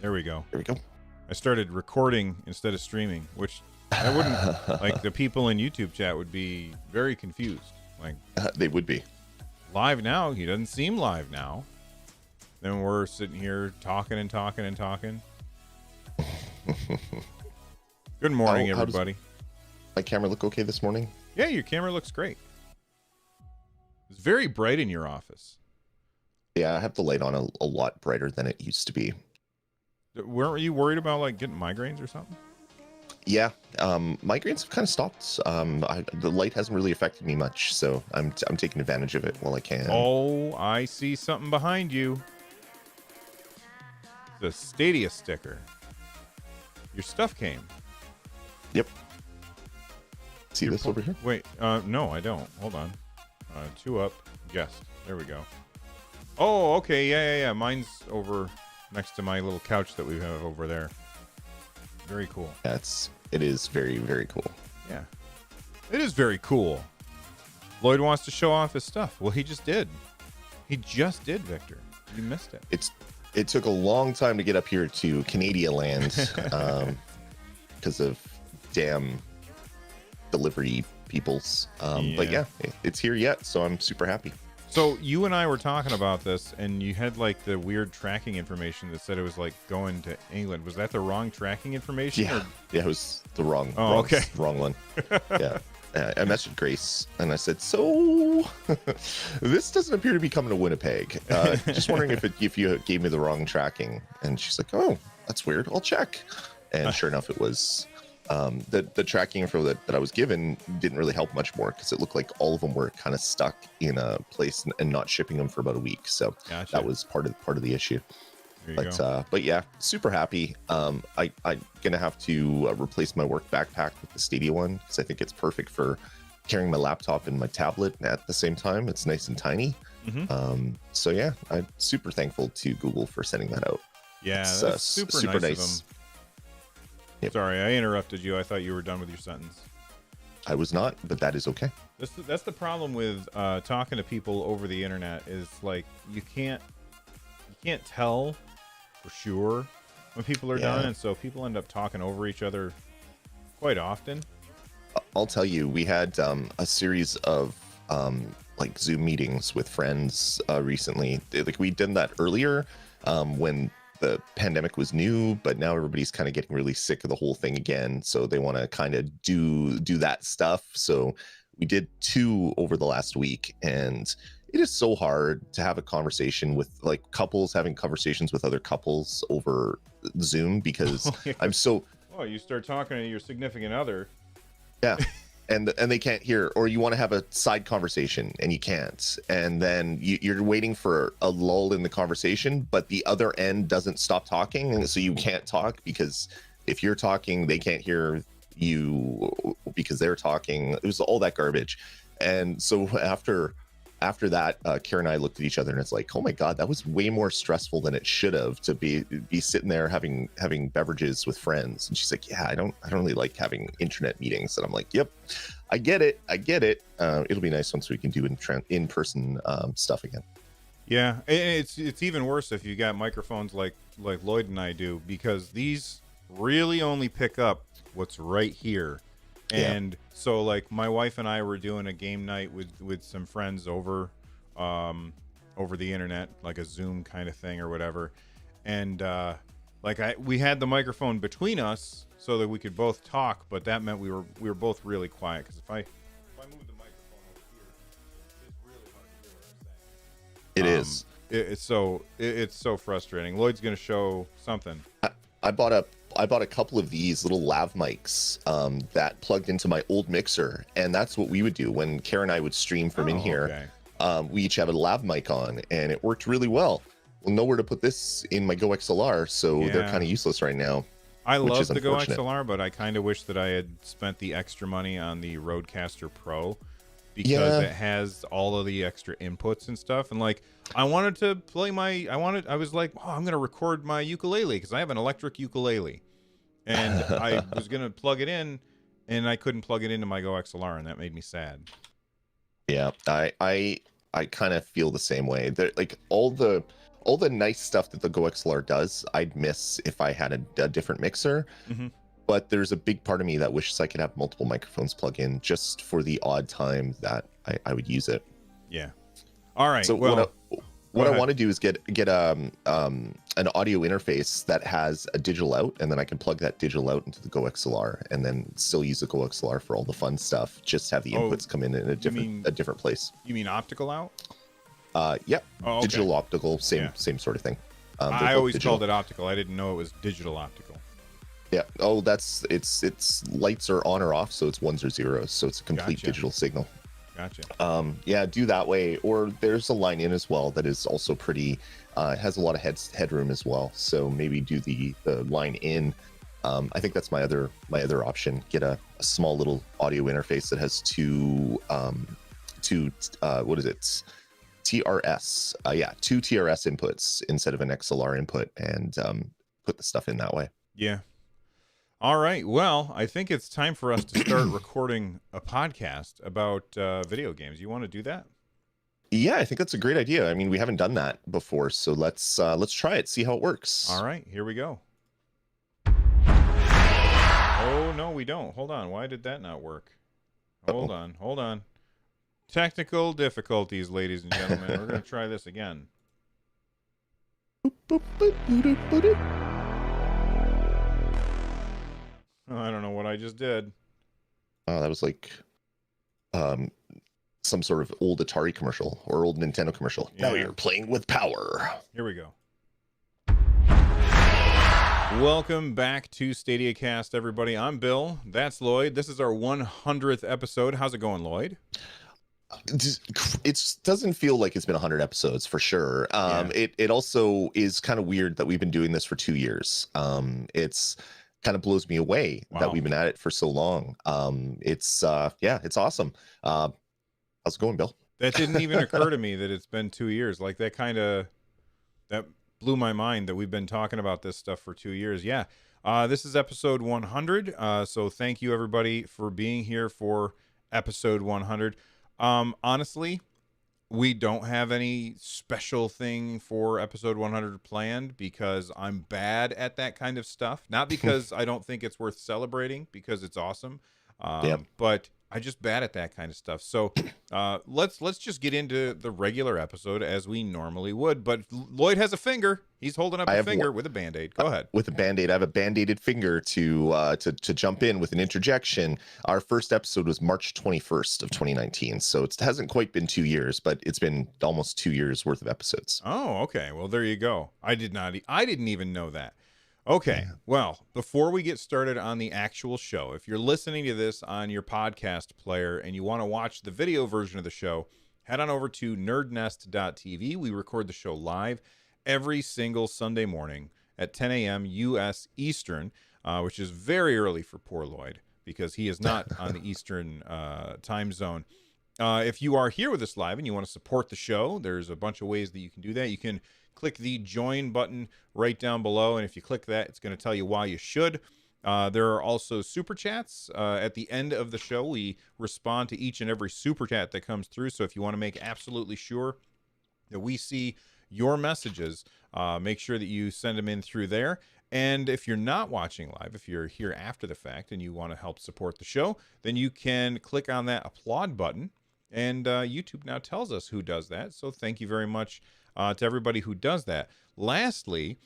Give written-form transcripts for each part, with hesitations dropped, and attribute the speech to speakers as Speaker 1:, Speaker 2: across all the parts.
Speaker 1: There we go.
Speaker 2: There we go.
Speaker 1: I started recording instead of streaming, which I wouldn't like. The people in YouTube chat would be very confused. Like
Speaker 2: They would be.
Speaker 1: live now, he doesn't seem live now. Then we're sitting here talking and talking and talking. Good morning, everybody.
Speaker 2: My camera look okay this morning?
Speaker 1: Yeah, your camera looks great. It's very bright in your office.
Speaker 2: Yeah, I have the light on a lot brighter than it used to be.
Speaker 1: Weren't you worried about like getting migraines or something?
Speaker 2: Yeah, migraines have kind of stopped. The light hasn't really affected me much, so I'm taking advantage of it while I can.
Speaker 1: Oh, I see something behind you. The Stadia sticker. Your stuff came.
Speaker 2: Yep. See this over here?
Speaker 1: Wait, no, I don't. Hold on. 2 up. Guest. There we go. Oh, okay. Yeah. Mine's over next to my little couch that we have over there. Very cool.
Speaker 2: Yeah, it is very, very cool.
Speaker 1: Yeah. It is very cool. Lloyd wants to show off his stuff. Well, he just did. He just did, Victor. You missed it.
Speaker 2: It took a long time to get up here to Canada land because of damn delivery peoples. But yeah, it's here yet, so I'm super happy.
Speaker 1: So you and I were talking about this, and you had like the weird tracking information that said it was like going to England. Was that the wrong tracking information?
Speaker 2: Yeah, it was the wrong one. Yeah. I messaged Grace and I said, so this doesn't appear to be coming to Winnipeg. Just wondering if you gave me the wrong tracking. And she's like, oh, that's weird. I'll check. And sure enough, it was the tracking info that I was given didn't really help much more because it looked like all of them were kind of stuck in a place and not shipping them for about a week. So
Speaker 1: gotcha.
Speaker 2: That was part of the issue. But yeah, super happy. I'm gonna have to replace my work backpack with the Stadia one because I think it's perfect for carrying my laptop and my tablet at the same time. It's nice and tiny.
Speaker 1: Mm-hmm.
Speaker 2: So yeah, I'm super thankful to Google for sending that out.
Speaker 1: Yeah, that's super nice. Of them.
Speaker 2: Yep.
Speaker 1: Sorry, I interrupted you. I thought you were done with your sentence.
Speaker 2: I was not, but that is okay.
Speaker 1: That's the problem with talking to people over the internet is like you can't tell for sure when people are done, and so people end up talking over each other quite often.
Speaker 2: I'll tell you, we had a series of like Zoom meetings with friends recently. Like we did that earlier when the pandemic was new, but now everybody's kind of getting really sick of the whole thing again, so they want to kind of do that stuff. So we did 2 over the last week, and it is so hard to have a conversation with like couples having conversations with other couples over Zoom because
Speaker 1: you start talking to your significant other.
Speaker 2: Yeah. And they can't hear, or you want to have a side conversation and you can't, and then you're waiting for a lull in the conversation, but the other end doesn't stop talking, and so you can't talk because if you're talking, they can't hear you because they're talking. It was all that garbage, and so after that, Karen and I looked at each other and it's like, oh my god, that was way more stressful than it should have to be sitting there having beverages with friends. And she's like, yeah, I don't really like having internet meetings. And I'm like, yep, I get it. It'll be nice once we can do in-person stuff again.
Speaker 1: Yeah, it's even worse if you got microphones like Lloyd and I do, because these really only pick up what's right here. And so like my wife and I were doing a game night with some friends over the internet, like a Zoom kind of thing or whatever. And we had the microphone between us so that we could both talk, but that meant we were both really quiet, because if I move the microphone over here, it's really hard to hear what I'm saying.
Speaker 2: It is.
Speaker 1: It's so frustrating. Lloyd's going to show something.
Speaker 2: I bought a couple of these little lav mics that plugged into my old mixer, and that's what we would do when Karen and I would stream from in here. Okay. We each have a lav mic on, and it worked really well. Well, nowhere to put this in my Go XLR, so they're kind of useless right now.
Speaker 1: I love the Go XLR, but I kind of wish that I had spent the extra money on the Rodecaster Pro, because it has all of the extra inputs and stuff. And like, I wanted to play I was like, oh, I'm going to record my ukulele because I have an electric ukulele. And I was going to plug it in, and I couldn't plug it into my Go XLR, and that made me sad. Yeah,
Speaker 2: I kind of feel the same way. Like all the all the nice stuff that the Go XLR does, I'd miss if I had a different mixer.
Speaker 1: Mm-hmm.
Speaker 2: But there's a big part of me that wishes I could have multiple microphones plug in just for the odd time that I would use it.
Speaker 1: Yeah. All right.
Speaker 2: So
Speaker 1: well,
Speaker 2: what I want to do is get an audio interface that has a digital out, and then I can plug that digital out into the Go XLR, and then still use the Go XLR for all the fun stuff. Just have the inputs come in a different place.
Speaker 1: You mean optical out?
Speaker 2: Yep.
Speaker 1: Oh, okay.
Speaker 2: Digital optical, same sort of thing.
Speaker 1: I always called it optical. I didn't know it was digital optical.
Speaker 2: Yeah. Oh, it's lights are on or off, so it's ones or zeros, so it's a complete digital signal.
Speaker 1: Gotcha.
Speaker 2: Yeah, do that way. Or there's a line in as well that is also pretty. It has a lot of headroom as well, so maybe do the line in. I think that's my other option. Get a small little audio interface that has two what is it? TRS. Two TRS inputs instead of an XLR input, and put the stuff in that way.
Speaker 1: Yeah. All right. Well, I think it's time for us to start recording a podcast about video games. You want to do that?
Speaker 2: Yeah, I think that's a great idea. I mean, we haven't done that before, so let's try it, see how it works.
Speaker 1: All right, here we go. Oh, no, we don't. Hold on. Why did that not work? Hold on. Technical difficulties, ladies and gentlemen. We're going to try this again. Oh, I don't know what I just did.
Speaker 2: Oh, that was like some sort of old Atari commercial or old Nintendo commercial.
Speaker 1: Yeah.
Speaker 2: Now you're playing with power.
Speaker 1: Here we go. Welcome back to Stadiacast, everybody. I'm Bill. That's Lloyd. This is our 100th episode. How's it going, Lloyd?
Speaker 2: It doesn't feel like it's been 100 episodes for sure. It also is kind of weird that we've been doing this for 2 years. It's kind of blows me away that we've been at it for so long. It's awesome. How's it going, Bill?
Speaker 1: That didn't even occur to me that it's been 2 years. Like that blew my mind that we've been talking about this stuff for 2 years. Yeah. This is episode 100. So thank you everybody for being here for episode 100. Honestly, we don't have any special thing for episode 100 planned because I'm bad at that kind of stuff. Not because I don't think it's worth celebrating, because it's awesome. But I'm just bad at that kind of stuff. So let's just get into the regular episode as we normally would. But Lloyd has a finger. He's holding up a finger with a Band-Aid. Go ahead.
Speaker 2: With a Band-Aid. I have a Band-Aided finger to jump in with an interjection. Our first episode was March 21st of 2019. So it hasn't quite been 2 years, but it's been almost 2 years worth of episodes.
Speaker 1: Oh, okay. Well, there you go. I didn't even know that. Okay, well, before we get started on the actual show, if you're listening to this on your podcast player and you want to watch the video version of the show, head on over to nerdnest.tv. We record the show live every single Sunday morning at 10 a.m. U.S. Eastern, which is very early for poor Lloyd because he is not on the Eastern time zone. If you are here with us live and you want to support the show, there's a bunch of ways that you can do that. You can click the join button right down below, and if you click that, it's going to tell you why you should. There are also super chats. At the end of the show, we respond to each and every super chat that comes through. So if you want to make absolutely sure that we see your messages, make sure that you send them in through there. And if you're not watching live, if you're here after the fact and you want to help support the show, then you can click on that applaud button. And YouTube now tells us who does that. So thank you very much to everybody who does that. Lastly,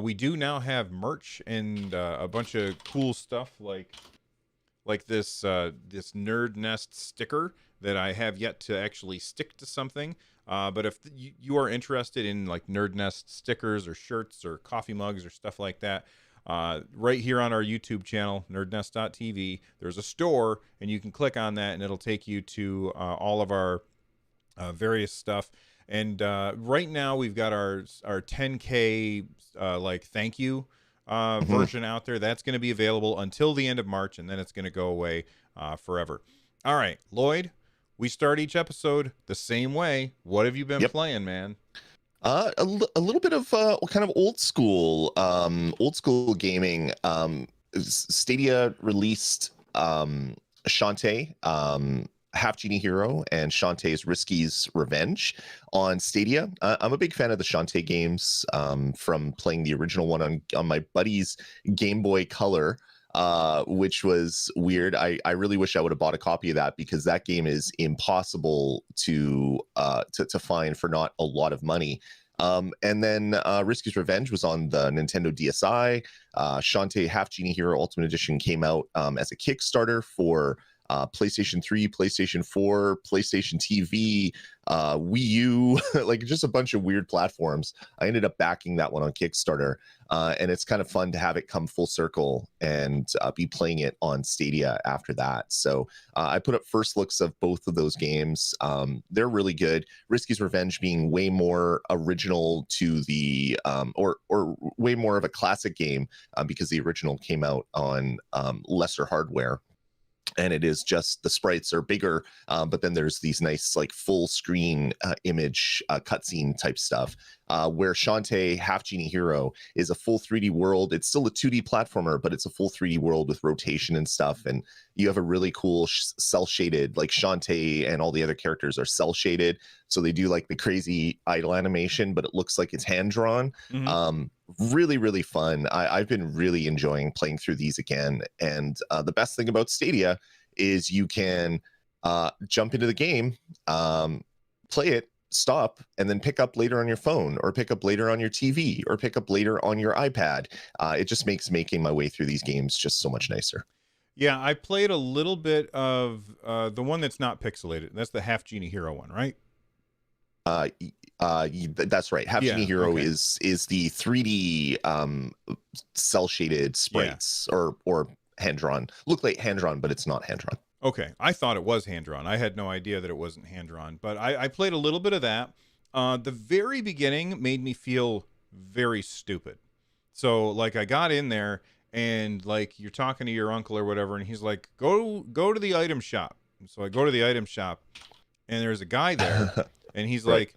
Speaker 1: we do now have merch and a bunch of cool stuff like this Nerd Nest sticker that I have yet to actually stick to something. But if you are interested in like Nerd Nest stickers or shirts or coffee mugs or stuff like that, right here on our YouTube channel, nerdnest.tv, there's a store, and you can click on that and it'll take you to all of our various stuff. And right now we've got our 10K like thank you version out there. That's going to be available until the end of March, and then it's going to go away forever. All right, Lloyd, we start each episode the same way. What have you been playing, man?
Speaker 2: A little bit of kind of old school gaming. Stadia released Shantae. Half Genie Hero and Shantae's Risky's Revenge on Stadia. I'm a big fan of the Shantae games, from playing the original one on my buddy's Game Boy Color, which was weird. I really wish I would have bought a copy of that, because that game is impossible to find for not a lot of money. And then Risky's Revenge was on the Nintendo DSi. Shantae Half Genie Hero Ultimate Edition came out as a Kickstarter for PlayStation 3, PlayStation 4, PlayStation TV, Wii U, like just a bunch of weird platforms. I ended up backing that one on Kickstarter, and it's kind of fun to have it come full circle and be playing it on Stadia after that. So I put up first looks of both of those games. They're really good. Risky's Revenge being way more original to the or way more of a classic game, because the original came out on lesser hardware. And it is just the sprites are bigger, but then there's these nice like full screen image cutscene type stuff, where Shantae Half Genie Hero is a full 3D world. It's still a 2D platformer, but it's a full 3D world with rotation and stuff. And you have a really cool cell shaded, like Shantae and all the other characters are cell shaded. So they do like the crazy idle animation, but it looks like it's hand drawn. Really, really fun. I've been really enjoying playing through these again. And the best thing about Stadia is you can jump into the game, play it, stop, and then pick up later on your phone, or pick up later on your TV, or pick up later on your iPad. It just makes making my way through these games just so much nicer.
Speaker 1: Yeah, I played a little bit of the one that's not pixelated. That's the Half Genie Hero one, right?
Speaker 2: That's right. Half Genie Hero is the 3D cell shaded sprites, or hand drawn. Look like hand drawn, but it's not hand drawn.
Speaker 1: Okay, I thought it was hand drawn. I had no idea that it wasn't hand drawn, but I played a little bit of that. The very beginning made me feel very stupid. So like I got in there and like you're talking to your uncle or whatever, and he's like, go to the item shop. So I go to the item shop, and there's a guy there. And he's like,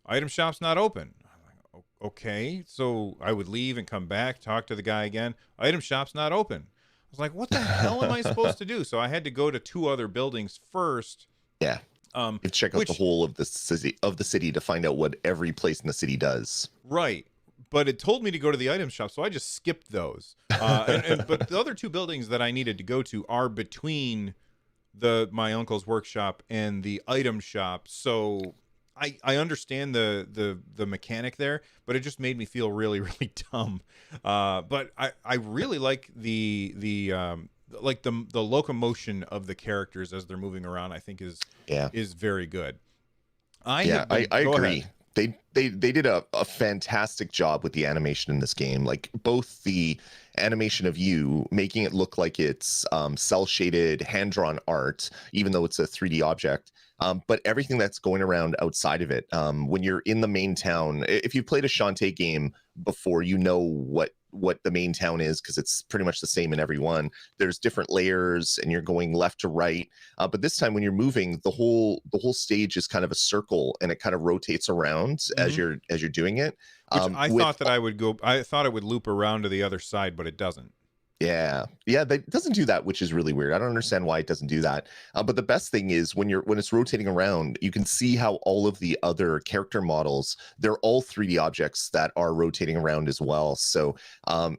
Speaker 1: item shop's not open. I'm like, okay. So I would leave and come back, talk to the guy again. Item shop's not open. I was like, what the hell am I supposed to do? So I had to go to 2 other buildings first.
Speaker 2: Yeah. You check out the whole of the city to find out what every place in the city does.
Speaker 1: Right. But it told me to go to the item shop, so I just skipped those. But the other 2 buildings that I needed to go to are between my uncle's workshop and the item shop. So I understand the mechanic there, but it just made me feel really, really dumb. But I really like the locomotion of the characters as they're moving around. I think is very good. I
Speaker 2: agree. They did a fantastic job with the animation in this game. Like both the animation of you making it look like it's cell shaded, hand drawn art, even though it's a 3D object. But everything that's going around outside of it, when you're in the main town, if you've played a Shantae game before, you know what the main town is, because it's pretty much the same in every one. There's different layers, and you're going left to right. But this time, when you're moving, the whole stage is kind of a circle, and it kind of rotates around as you're doing it.
Speaker 1: Which I thought it would loop around to the other side, but it doesn't.
Speaker 2: Yeah, that doesn't do that, which is really weird. I don't understand why it doesn't do that. But the best thing is when it's rotating around, you can see how all of the other character models, they're all 3D objects that are rotating around as well. So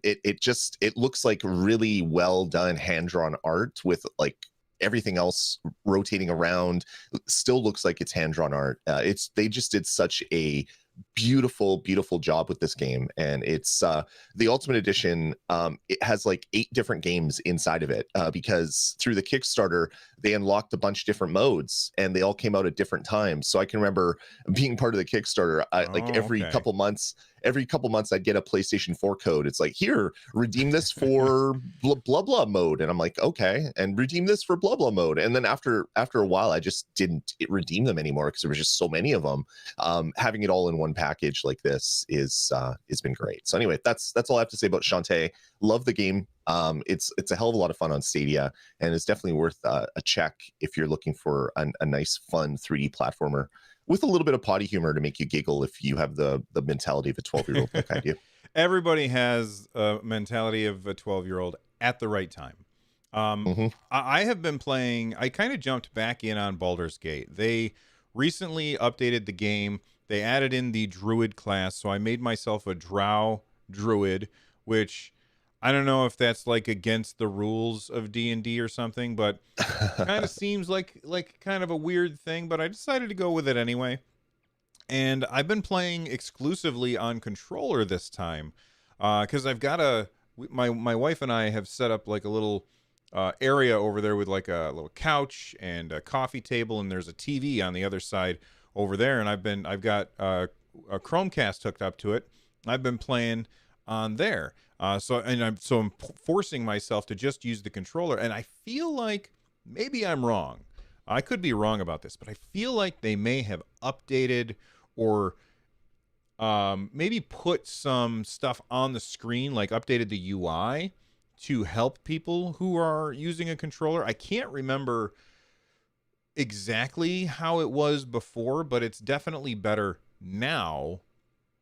Speaker 2: it looks like really well done hand drawn art with like everything else rotating around. Still looks like it's hand drawn art. They just did such a beautiful job with this game, and it's the Ultimate Edition. It has like 8 different games inside of it, because through the Kickstarter they unlocked a bunch of different modes, and they all came out at different times. So I can remember being part of the Kickstarter, every couple months I'd get a PlayStation 4 code. It's like, here, redeem this for blah blah mode, and I'm like, okay, and redeem this for blah blah mode. And then after a while, I just didn't redeem them anymore because there was just so many of them. Having it all in one package like this has been great. So anyway, that's all I have to say about Shantae. Love the game. It's a hell of a lot of fun on Stadia, and it's definitely worth a check if you're looking for a nice, fun 3D platformer with a little bit of potty humor to make you giggle if you have the mentality of a 12-year-old like I do.
Speaker 1: Everybody has a mentality of a 12-year-old at the right time.
Speaker 2: Hmm.
Speaker 1: I have been playing. I kind of jumped back in on Baldur's Gate. They recently updated the game. They added in the druid class, so I made myself a drow druid, which I don't know if that's like against the rules of D&D or something, but kind of seems like kind of a weird thing, but I decided to go with it anyway. And I've been playing exclusively on controller this time, because I've got my wife and I have set up like a little area over there with like a little couch and a coffee table, and there's a TV on the other side over there, and I've got a Chromecast hooked up to it. I've been playing on there, I'm forcing myself to just use the controller, and I feel like maybe I'm wrong. I could be wrong about this, but I feel like they may have updated or maybe put some stuff on the screen, like updated the UI to help people who are using a controller. I can't remember exactly how it was before, but it's definitely better now.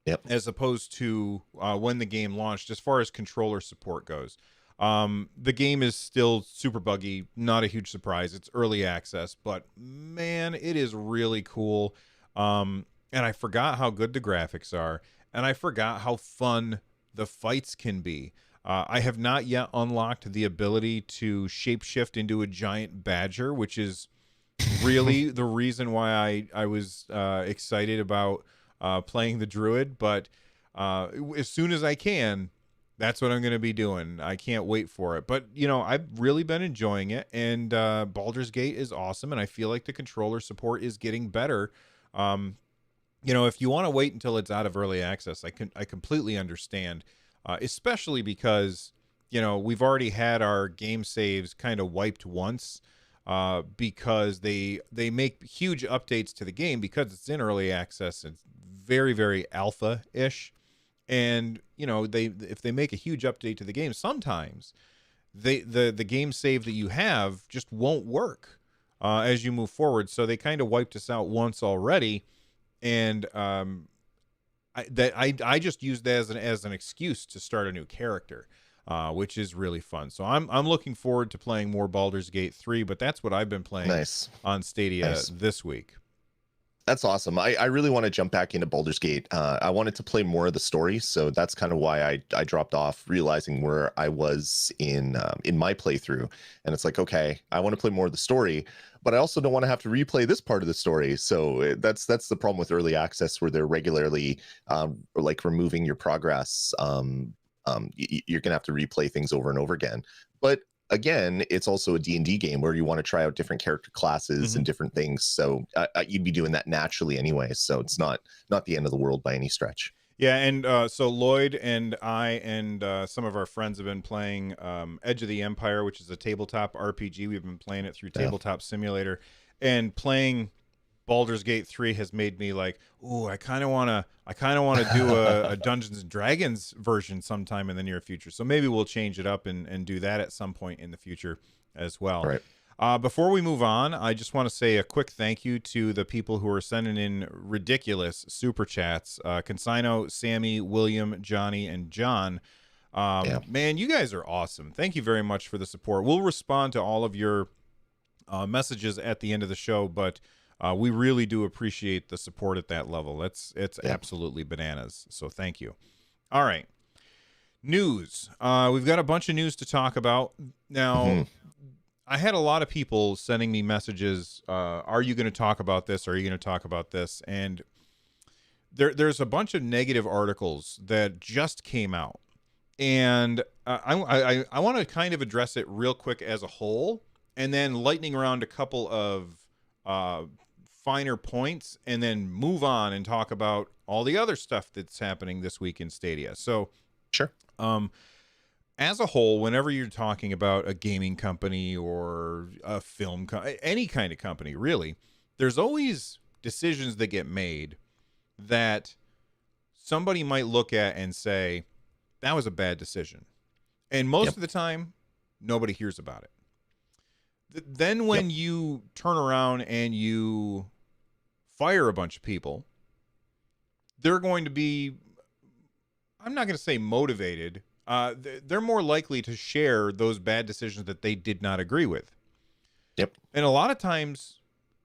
Speaker 2: Yep.
Speaker 1: As opposed to when the game launched, as far as controller support goes. The game is still super buggy, not a huge surprise. It's early access, but man, it is really cool. And I forgot how good the graphics are, and I forgot how fun the fights can be. I have not yet unlocked the ability to shapeshift into a giant badger, which is really the reason why I was excited about playing the druid. But as soon as I can, that's what I'm going to be doing. I can't wait for it. But, I've really been enjoying it, and Baldur's Gate is awesome, and I feel like the controller support is getting better. If you want to wait until it's out of early access, I completely understand, especially because, we've already had our game saves kind of wiped once, because they make huge updates to the game because it's in early access. It's very, very alpha-ish. And, if they make a huge update to the game, sometimes the game save that you have just won't work as you move forward. So they kind of wiped us out once already. And I just used that as an excuse to start a new character, which is really fun. So I'm looking forward to playing more Baldur's Gate 3, but that's what I've been playing
Speaker 2: Nice.
Speaker 1: on Stadia
Speaker 2: Nice.
Speaker 1: this week.
Speaker 2: That's awesome. I really want to jump back into Baldur's Gate. I wanted to play more of the story, so that's kind of why I dropped off, realizing where I was in my playthrough. And it's like, okay, I want to play more of the story, but I also don't want to have to replay this part of the story. So that's the problem with early access, where they're regularly like removing your progress. You're gonna have to replay things over and over again. But again, it's also a D&D game where you want to try out different character classes and different things. So you'd be doing that naturally anyway. So it's not the end of the world by any stretch.
Speaker 1: Yeah, and so Lloyd and I and some of our friends have been playing Edge of the Empire, which is a tabletop RPG. We've been playing it through Tabletop Simulator, and playing Baldur's Gate 3 has made me like, ooh, I kind of want to do a Dungeons and Dragons version sometime in the near future. So maybe we'll change it up and do that at some point in the future as well.
Speaker 2: Right.
Speaker 1: Before we move on, I just want to say a quick thank you to the people who are sending in ridiculous super chats. Consino, Sammy, William, Johnny, and John. Man, you guys are awesome. Thank you very much for the support. We'll respond to all of your messages at the end of the show, but we really do appreciate the support at that level. It's absolutely bananas. So thank you. All right. News. We've got a bunch of news to talk about. Now, I had a lot of people sending me messages. Are you going to talk about this? Are you going to talk about this? And there's a bunch of negative articles that just came out. And I want to kind of address it real quick as a whole, and then lightning around a couple of finer points, and then move on and talk about all the other stuff that's happening this week in Stadia. So,
Speaker 2: sure.
Speaker 1: As a whole, whenever you're talking about a gaming company or a film, any kind of company, really, there's always decisions that get made that somebody might look at and say, that was a bad decision. And most of the time, nobody hears about it. Then when you turn around and you fire a bunch of people, they're going to be, I'm not going to say motivated, they're more likely to share those bad decisions that they did not agree with.
Speaker 2: Yep.
Speaker 1: And a lot of times,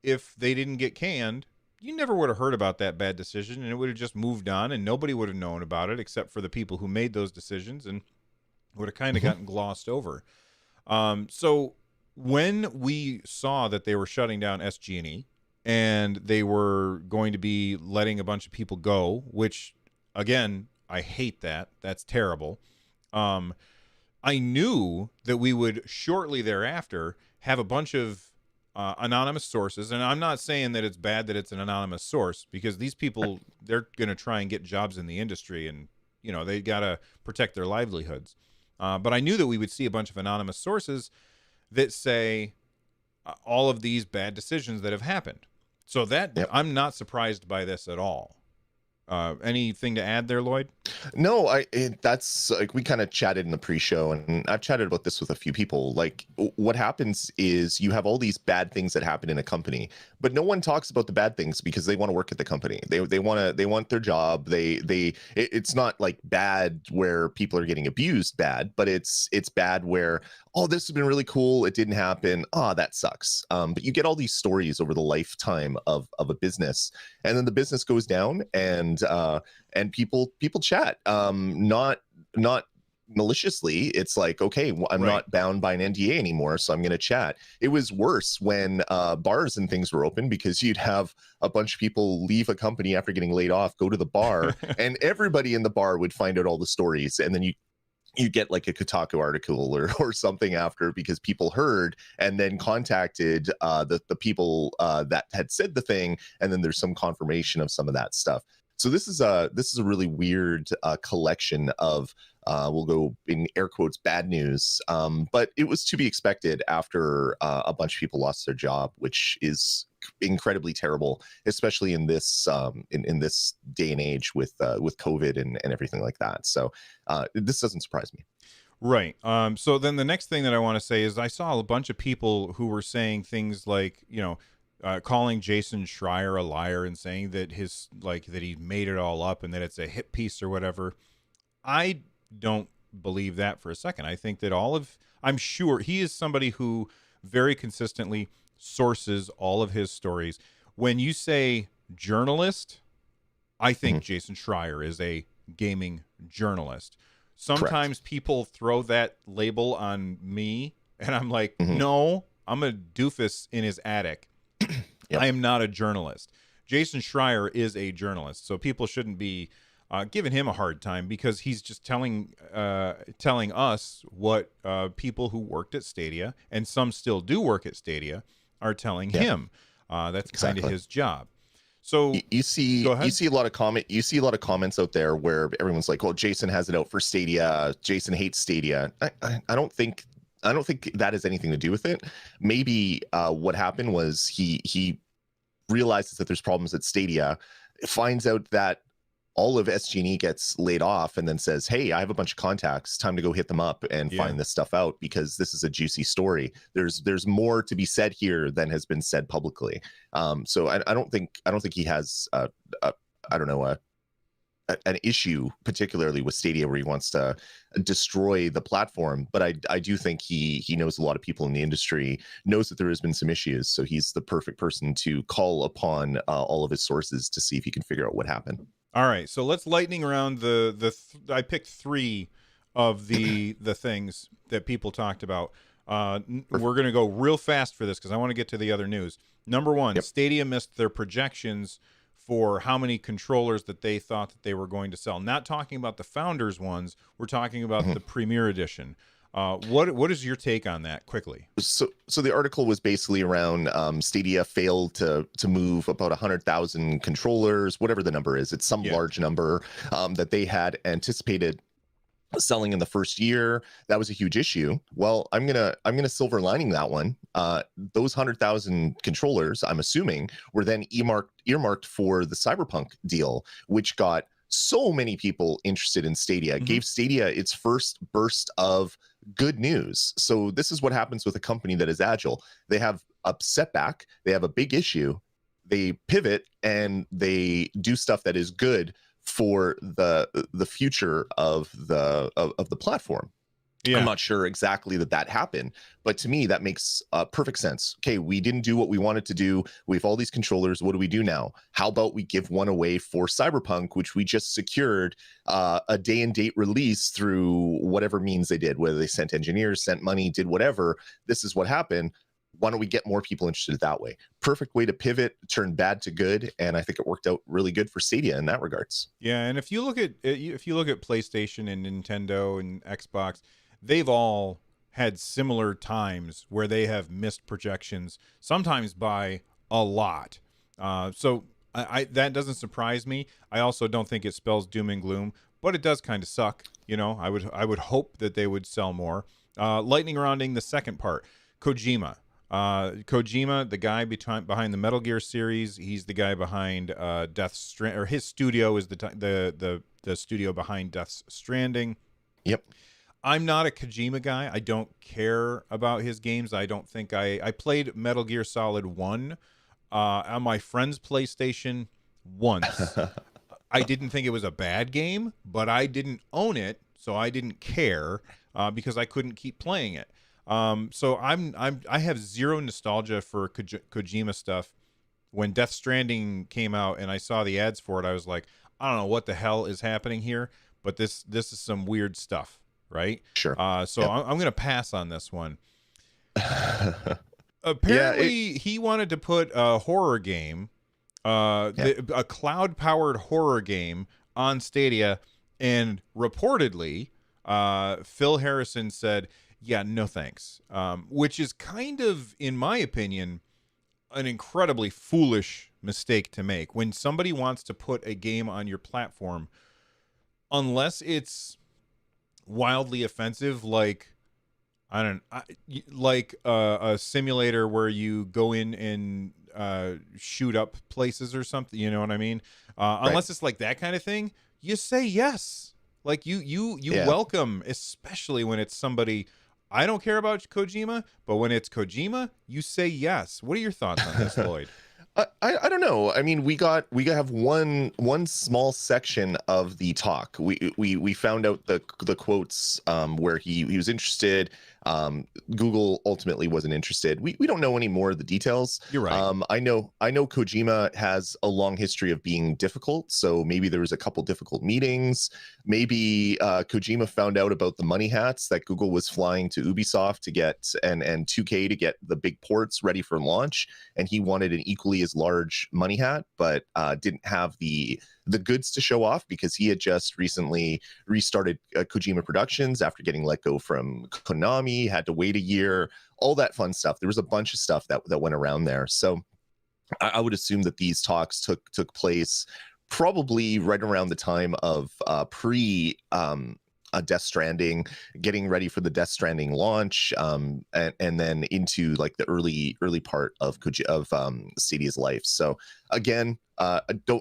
Speaker 1: if they didn't get canned, you never would have heard about that bad decision, and it would have just moved on, and nobody would have known about it except for the people who made those decisions, and would have kind of gotten glossed over. So when we saw that they were shutting down SG&E and they were going to be letting a bunch of people go, which, again, I hate that. That's terrible. I knew that we would shortly thereafter have a bunch of anonymous sources, and I'm not saying that it's bad that it's an anonymous source, because these people, they're going to try and get jobs in the industry, and they got to protect their livelihoods. But I knew that we would see a bunch of anonymous sources that say all of these bad decisions that have happened. So that I'm not surprised by this at all. Anything to add there, Lloyd?
Speaker 2: No, that's like, we kind of chatted in the pre-show, and I've chatted about this with a few people. Like, what happens is you have all these bad things that happen in a company, but no one talks about the bad things because they want to work at the company. They want their job. It's not like bad where people are getting abused bad, but it's bad where, oh, this has been really cool, it didn't happen, that sucks. But you get all these stories over the lifetime of a business, and then the business goes down, and people chat, not maliciously. It's like, okay, well, I'm not bound by an NDA anymore, so I'm going to chat. It was worse when bars and things were open, because you'd have a bunch of people leave a company after getting laid off, go to the bar, and everybody in the bar would find out all the stories, and then you get like a Kotaku article or something after, because people heard and then contacted the people that had said the thing, and then there's some confirmation of some of that stuff. So this is a really weird collection of we'll go in air quotes bad news, but it was to be expected after a bunch of people lost their job, which is incredibly terrible, especially in this in this day and age with COVID and everything like that. So this doesn't surprise me.
Speaker 1: Right. So then the next thing that I want to say is I saw a bunch of people who were saying things like, calling Jason Schreier a liar and saying that that he made it all up and that it's a hit piece or whatever. I don't believe that for a second. I think that I'm sure he is somebody who very consistently sources all of his stories. When you say journalist, I think Jason Schreier is a gaming journalist. Sometimes people throw that label on me, and I'm like, no, I'm a doofus in his attic. I am not a journalist. Jason Schreier is a journalist, so people shouldn't be giving him a hard time, because he's just telling us what people who worked at Stadia, and some still do work at Stadia, are telling him. That's kind of his job. So
Speaker 2: you see a lot of comments out there where everyone's like, well, Jason has it out for Stadia, Jason hates Stadia. I don't think that has anything to do with it. Maybe what happened was he realizes that there's problems at Stadia, finds out that all of SG&E gets laid off, and then says, hey, I have a bunch of contacts, time to go hit them up and find this stuff out, because this is a juicy story. There's more to be said here than has been said publicly. So I don't think he has an issue particularly with Stadia where he wants to destroy the platform, but I do think he knows a lot of people in the industry, knows that there has been some issues, so he's the perfect person to call upon all of his sources to see if he can figure out what happened.
Speaker 1: All right, so let's lightning around I picked 3 of the things that people talked about. We're going to go real fast for this because I want to get to the other news. Number 1, Stadia missed their projections for how many controllers that they thought that they were going to sell. Not talking about the Founders ones, we're talking about the Premier Edition. What is your take on that, quickly?
Speaker 2: So the article was basically around Stadia failed to move about 100,000 controllers, whatever the number is. It's some large number that they had anticipated selling in the first year. That was a huge issue. Well, I'm gonna silver lining that one. Those 100,000 controllers, I'm assuming, were then earmarked for the Cyberpunk deal, which got so many people interested in Stadia, gave Stadia its first burst of good news. So this is what happens with a company that is agile. They have a setback, they have a big issue, they pivot, and they do stuff that is good for the future of the platform.
Speaker 1: Yeah.
Speaker 2: I'm not sure exactly that happened, but to me that makes perfect sense. Okay, we didn't do what we wanted to do. We have all these controllers. What do we do now? How about we give one away for Cyberpunk, which we just secured a day and date release through whatever means they did, whether they sent engineers, sent money, did whatever. This is what happened. Why don't we get more people interested that way? Perfect way to pivot, turn bad to good, and I think it worked out really good for Stadia in that regards.
Speaker 1: Yeah, and if you look at PlayStation and Nintendo and Xbox, they've all had similar times where they have missed projections, sometimes by a lot. So I that doesn't surprise me. I also don't think it spells doom and gloom, but it does kind of suck. You know, I would hope that they would sell more. Lightning rounding the second part, Kojima. Kojima, the guy behind the Metal Gear series, he's the guy behind Death Stranding, or his studio is the studio behind Death Stranding.
Speaker 2: Yep.
Speaker 1: I'm not a Kojima guy. I don't care about his games. I don't think I played Metal Gear Solid 1 on my friend's PlayStation once. I didn't think it was a bad game, but I didn't own it, so I didn't care because I couldn't keep playing it. So I have zero nostalgia for Kojima stuff. When Death Stranding came out and I saw the ads for it, I was like, I don't know what the hell is happening here, but this is some weird stuff, right?
Speaker 2: Sure.
Speaker 1: So
Speaker 2: Yep.
Speaker 1: I'm gonna pass on this one. Apparently, he wanted to put a horror game, a cloud-powered horror game on Stadia, and reportedly, Phil Harrison said, yeah, no thanks. Which is kind of, in my opinion, an incredibly foolish mistake to make. When somebody wants to put a game on your platform, unless it's wildly offensive, like a simulator where you go in and shoot up places or something, you know what I mean? Unless it's like that kind of thing, you say yes. Like you welcome, especially when it's somebody. I don't care about Kojima, but when it's Kojima, you say yes. What are your thoughts on this, Lloyd?
Speaker 2: I don't know. I mean, we have one small section of the talk. We found out the quotes where he was interested. Google ultimately wasn't interested. We don't know any more of the details.
Speaker 1: You're right.
Speaker 2: I know Kojima has a long history of being difficult, so maybe there was a couple difficult meetings. Maybe Kojima found out about the money hats that Google was flying to Ubisoft to get and 2K to get the big ports ready for launch, and he wanted an equally as large money hat, but didn't have the goods to show off because he had just recently restarted Kojima Productions after getting let go from Konami, had to wait a year, all that fun stuff. There was a bunch of stuff that went around there. So I would assume that these talks took place probably right around the time of Death Stranding, getting ready for the Death Stranding launch, and then into like the early part of Stadia's life. So again,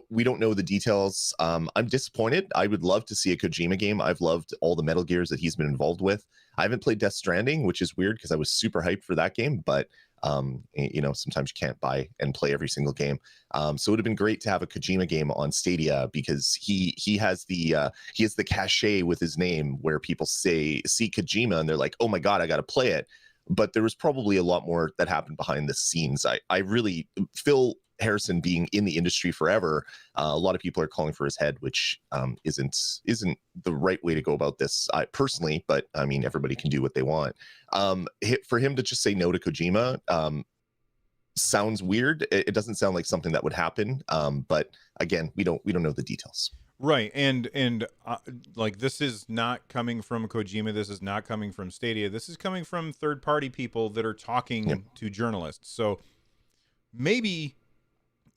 Speaker 2: we don't know the details. I'm disappointed. I would love to see a Kojima game. I've loved all the Metal Gears that he's been involved with. I haven't played Death Stranding, which is weird because I was super hyped for that game, but sometimes you can't buy and play every single game. So it would have been great to have a Kojima game on Stadia because he has the cachet with his name where people see Kojima and they're like, oh my god, I got to play it. But there was probably a lot more that happened behind the scenes. I really, Phil Harrison being in the industry forever, a lot of people are calling for his head, which isn't the right way to go about this personally, but I mean, everybody can do what they want. For him to just say no to Kojima sounds weird. It doesn't sound like something that would happen, but again, we don't know the details.
Speaker 1: Right, and like, this is not coming from Kojima. This is not coming from Stadia. This is coming from third-party people that are talking to journalists. So maybe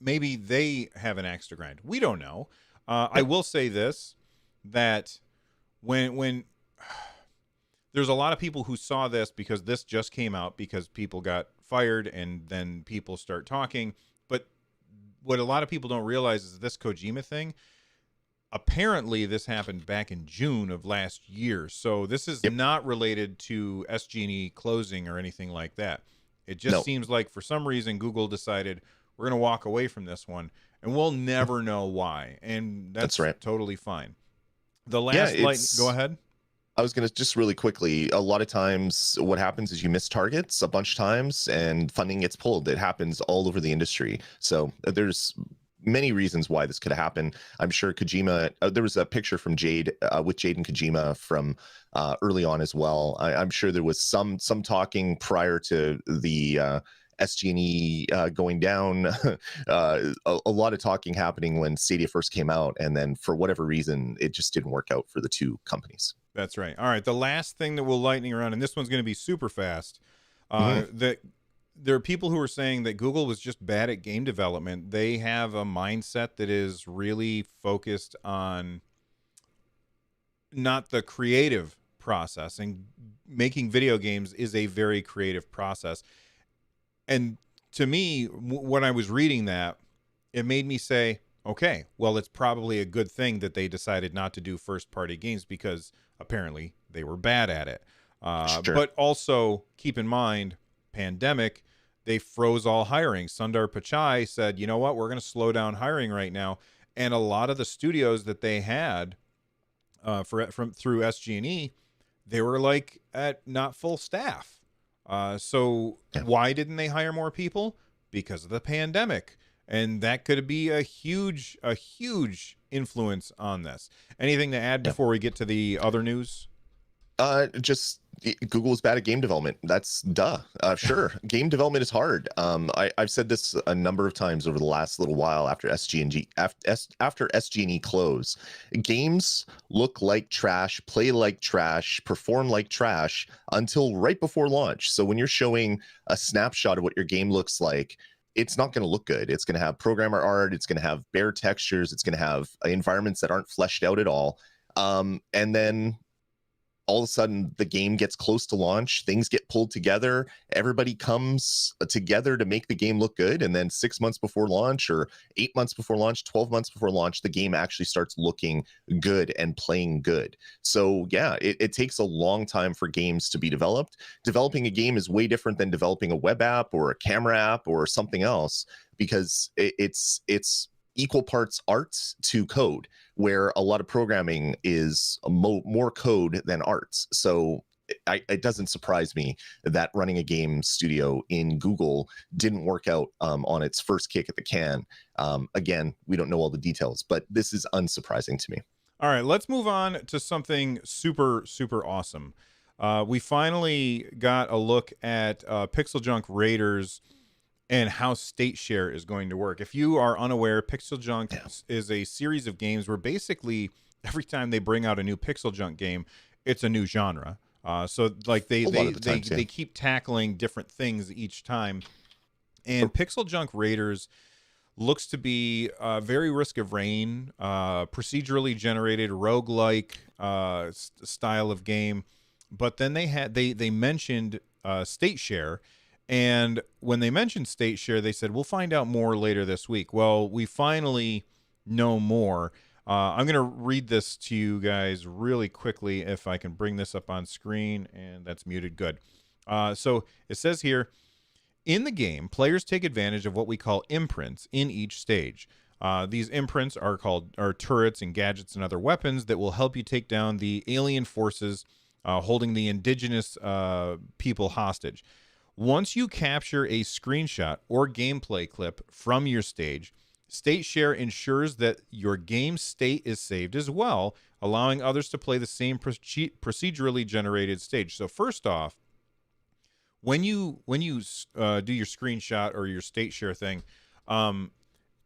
Speaker 1: they have an axe to grind. We don't know. I will say this, that when there's a lot of people who saw this because this just came out because people got fired and then people start talking. But what a lot of people don't realize is this Kojima thing, apparently this happened back in June of last year. So this is not related to SG&E closing or anything like that. It just seems like for some reason Google decided we're going to walk away from this one. and we'll never know why, and
Speaker 2: That's
Speaker 1: that's
Speaker 2: right.
Speaker 1: totally fine. The
Speaker 2: Yeah,
Speaker 1: last light. Go ahead.
Speaker 2: I was going to just really quickly, a lot of times what happens is you miss targets a bunch of times and funding gets pulled. It happens all over the industry. So there's many reasons why this could happen. I'm sure Kojima, there was a picture from Jade with Jade and Kojima from early on as well. I'm sure there was some talking prior to the SG&E going down, a lot of talking happening when Stadia first came out. And then for whatever reason, it just didn't work out for the two companies.
Speaker 1: That's right. All right. The last thing that we'll lightning around, and this one's going to be super fast. That there are people who are saying that Google was just bad at game development. They have a mindset that is really focused on not the creative process, and making video games is a very creative process. And to me, when I was reading that, it made me say, okay, well, it's probably a good thing that they decided not to do first party games, because apparently they were bad at it.
Speaker 2: Sure.
Speaker 1: But also keep in mind, pandemic, they froze all hiring. Sundar Pichai said, you know what, we're going to slow down hiring right now. And a lot of the studios that they had through SG&E, they were like at not full staff. So why didn't they hire more people? Because of the pandemic. And that could be a huge influence on this. Anything to add before we get to the other news?
Speaker 2: Just Google is bad at game development. That's sure. Game development is hard. I've said this a number of times over the last little while after SG&E close. Games look like trash, play like trash, perform like trash until right before launch. So when you're showing a snapshot of what your game looks like, it's not going to look good. It's going to have programmer art. It's going to have bare textures. It's going to have environments that aren't fleshed out at all. And then all of a sudden the game gets close to launch, things get pulled together, everybody comes together to make the game look good, and then 6 months before launch, or 8 months before launch, 12 months before launch, the game actually starts looking good and playing good. So yeah, it takes a long time for games to be developed. Developing a game is way different than developing a web app or a camera app or something else, because it's equal parts arts to code, where a lot of programming is more code than arts. So it doesn't surprise me that running a game studio in Google didn't work out on its first kick at the can. Again, we don't know all the details, but this is unsurprising to me.
Speaker 1: All right, let's move on to something super, super awesome. We finally got a look at PixelJunk Raiders and how state share is going to work. If you are unaware, PixelJunk is a series of games where basically every time they bring out a new PixelJunk game, it's a new genre. So like they keep tackling different things each time. And PixelJunk Raiders looks to be very Risk of Rain, procedurally generated roguelike style of game. But then they mentioned state share. And when they mentioned state share, they said, we'll find out more later this week. Well, we finally know more. I'm going to read this to you guys really quickly, if I can bring this up on screen, and that's muted. Good. So it says here, in the game, players take advantage of what we call imprints in each stage. These imprints are turrets and gadgets and other weapons that will help you take down the alien forces holding the indigenous people hostage. Once you capture a screenshot or gameplay clip from your stage, state share ensures that your game state is saved as well, allowing others to play the same procedurally generated stage. So first off, when you do your screenshot or your state share thing, not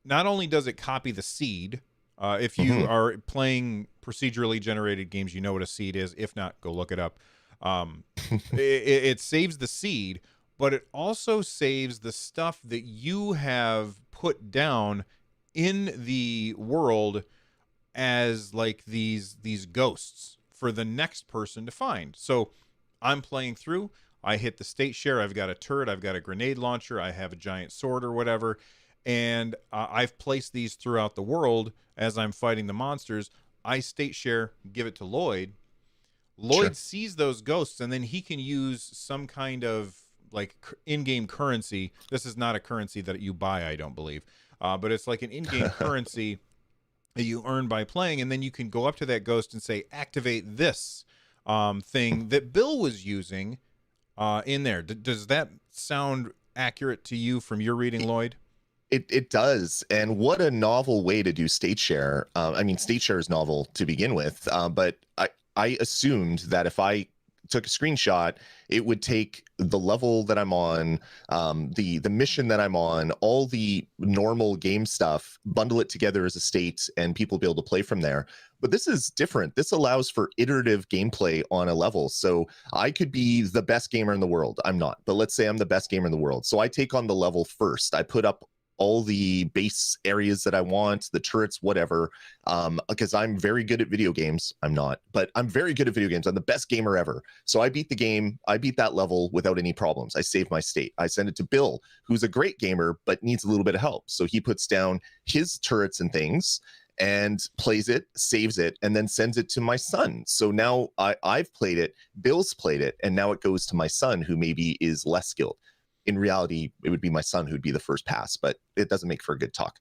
Speaker 1: only does it copy the seed, if you are playing procedurally generated games, you know what a seed is. If not, go look it up. It saves the seed, but it also saves the stuff that you have put down in the world as like these ghosts for the next person to find. So I'm playing through, I hit the state share, I've got a turret, I've got a grenade launcher, I have a giant sword or whatever, and I've placed these throughout the world as I'm fighting the monsters. I state share, give it to Lloyd. Lloyd sees those ghosts, and then he can use some kind of like in-game currency. This is not a currency that you buy, I don't believe. but it's like an in-game currency that you earn by playing, and then you can go up to that ghost and say, activate this thing that Bill was using in there. Does that sound accurate to you from your reading, Lloyd?
Speaker 2: It does, and what a novel way to do state share. I mean, state share is novel to begin with, but I assumed that if I took a screenshot, it would take the level that I'm on, the mission that I'm on, all the normal game stuff, bundle it together as a state, and people be able to play from there. But this is different. This allows for iterative gameplay on a level. So I could be the best gamer in the world. I'm not, but let's say I'm the best gamer in the world. So I take on the level first. I put up all the base areas that I want, the turrets, whatever, because I'm very good at video games. I'm not, but I'm very good at video games. I'm the best gamer ever. So I beat the game. I beat that level without any problems. I save my state. I send it to Bill, who's a great gamer, but needs a little bit of help. So he puts down his turrets and things and plays it, saves it, and then sends it to my son. So now I've played it, Bill's played it, and now it goes to my son, who maybe is less skilled. In reality, it would be my son who'd be the first pass, but it doesn't make for a good talk.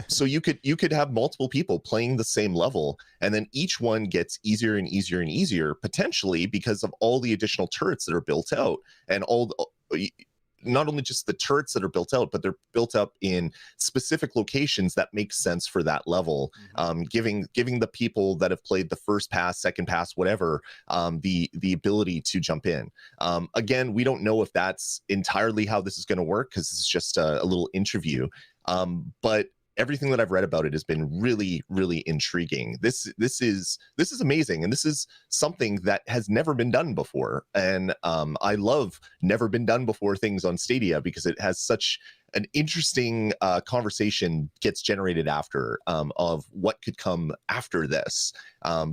Speaker 2: So you could have multiple people playing the same level, and then each one gets easier and easier and easier, potentially because of all the additional turrets that are built out, and not only just the turrets that are built out, but they're built up in specific locations that make sense for that level, giving the people that have played the first pass, second pass, whatever, the ability to jump in. Again, we don't know if that's entirely how this is going to work, because this is just a little interview, but everything that I've read about it has been really, really intriguing. This is amazing, and this is something that has never been done before. And I love never been done before things on Stadia, because it has such an interesting conversation gets generated after of what could come after this.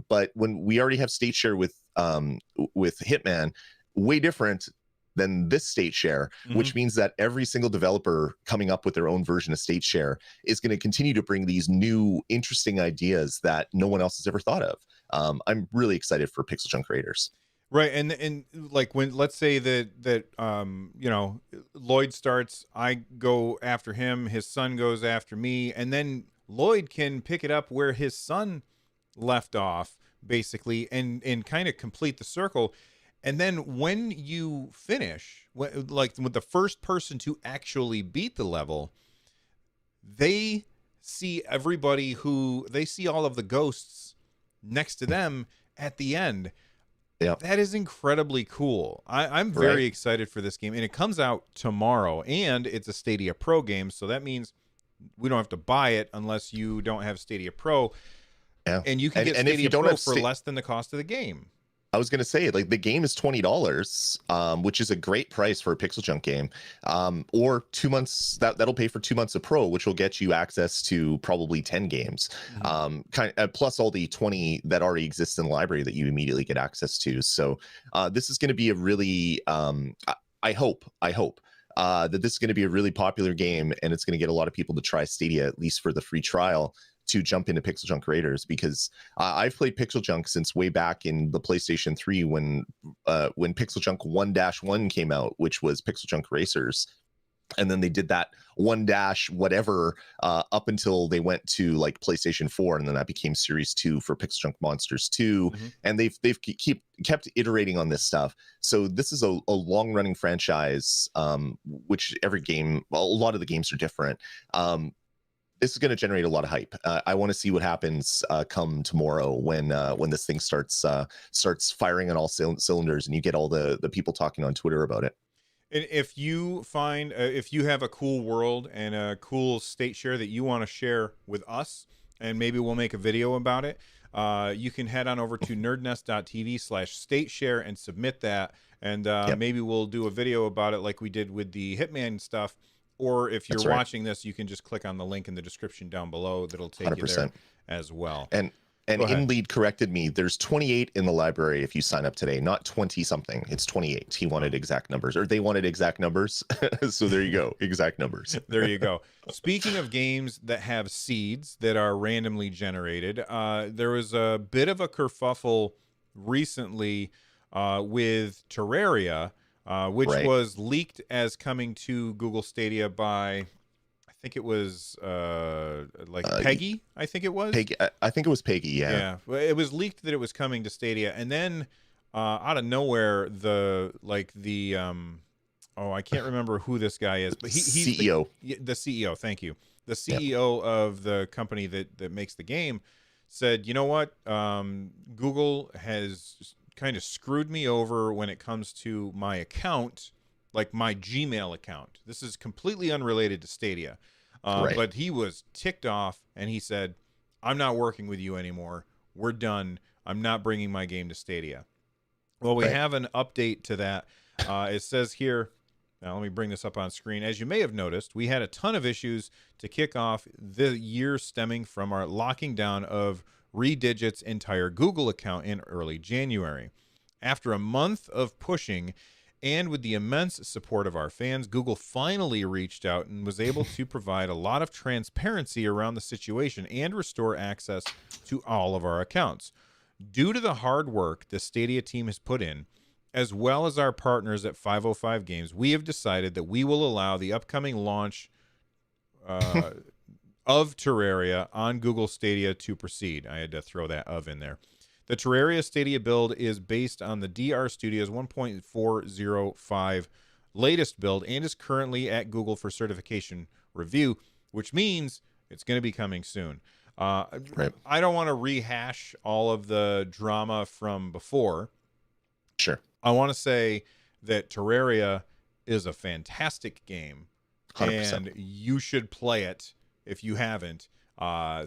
Speaker 2: But when we already have state share with Hitman, way different than this state share, which means that every single developer coming up with their own version of state share is going to continue to bring these new, interesting ideas that no one else has ever thought of. I'm really excited for PixelJunk Raiders.
Speaker 1: Right, and like when, let's say that you know, Lloyd starts, I go after him, his son goes after me, and then Lloyd can pick it up where his son left off, basically, and kind of complete the circle. And then when you finish, like with the first person to actually beat the level, they see they see all of the ghosts next to them at the end.
Speaker 2: Yeah,
Speaker 1: that is incredibly cool. I'm very excited for this game, and it comes out tomorrow, and it's a Stadia Pro game, so that means we don't have to buy it unless you don't have Stadia Pro.
Speaker 2: Yeah,
Speaker 1: and you can get Stadia Pro for less than the cost of the game.
Speaker 2: I was going to say, like, the game is $20, which is a great price for a PixelJunk game, or 2 months. That'll pay for 2 months of Pro, which will get you access to probably 10 games, plus all the 20 that already exist in the library that you immediately get access to. So this is going to be a really, I hope that this is going to be a really popular game, and it's going to get a lot of people to try Stadia, at least for the free trial, to jump into PixelJunk Raiders, because I've played PixelJunk since way back in the PlayStation 3 when PixelJunk 1-1 came out, which was PixelJunk Racers. And then they did that 1- whatever up until they went to like PlayStation 4, and then that became Series 2 for PixelJunk Monsters 2. And they've kept iterating on this stuff. So this is a long running franchise, which every game, a lot of the games are different. This is going to generate a lot of hype. I want to see what happens come tomorrow when this thing starts firing on all cylinders, and you get all the people talking on Twitter about it.
Speaker 1: And if you find if you have a cool world and a cool state share that you want to share with us, and maybe we'll make a video about it, you can head on over to nerdnest.tv/stateshare and submit that, and maybe we'll do a video about it like we did with the Hitman stuff. Or if you're watching this, you can just click on the link in the description down below. That'll take 100%. You there as well.
Speaker 2: And InLead corrected me. There's 28 in the library if you sign up today, not 20 something. It's 28. He wanted exact numbers, or they wanted exact numbers. So there you go. Exact numbers.
Speaker 1: There you go. Speaking of games that have seeds that are randomly generated, there was a bit of a kerfuffle recently with Terraria, which was leaked as coming to Google Stadia by, I think it was like Peggy. I think it was
Speaker 2: Peggy. I think it was Peggy. Yeah.
Speaker 1: Yeah, well, it was leaked that it was coming to Stadia, and then out of nowhere, oh, I can't remember who this guy is, but he's
Speaker 2: CEO.
Speaker 1: The CEO. Thank you. The
Speaker 2: Yep.
Speaker 1: CEO of the company that makes the game said, you know what? Google has kind of screwed me over when it comes to my account, like my Gmail account. This is completely unrelated to Stadia.
Speaker 2: Right.
Speaker 1: But he was ticked off, and he said, I'm not working with you anymore. We're done. I'm not bringing my game to Stadia. Well, we
Speaker 2: Right.
Speaker 1: have an update to that. It says here, now let me bring this up on screen. As you may have noticed, we had a ton of issues to kick off the year stemming from our locking down of Redigit's entire Google account in early January. After a month of pushing, and with the immense support of our fans, Google finally reached out and was able to provide a lot of transparency around the situation and restore access to all of our accounts. Due to the hard work the Stadia team has put in, as well as our partners at 505 Games, we have decided that we will allow the upcoming launch of Terraria on Google Stadia to proceed. I had to throw that "of" in there. The Terraria Stadia build is based on the DR Studios 1.405 latest build and is currently at Google for certification review, which means it's going to be coming soon.
Speaker 2: Right.
Speaker 1: I don't want to rehash all of the drama from before.
Speaker 2: Sure.
Speaker 1: I want to say that Terraria is a fantastic game,
Speaker 2: 100%.
Speaker 1: and you should play it if you haven't.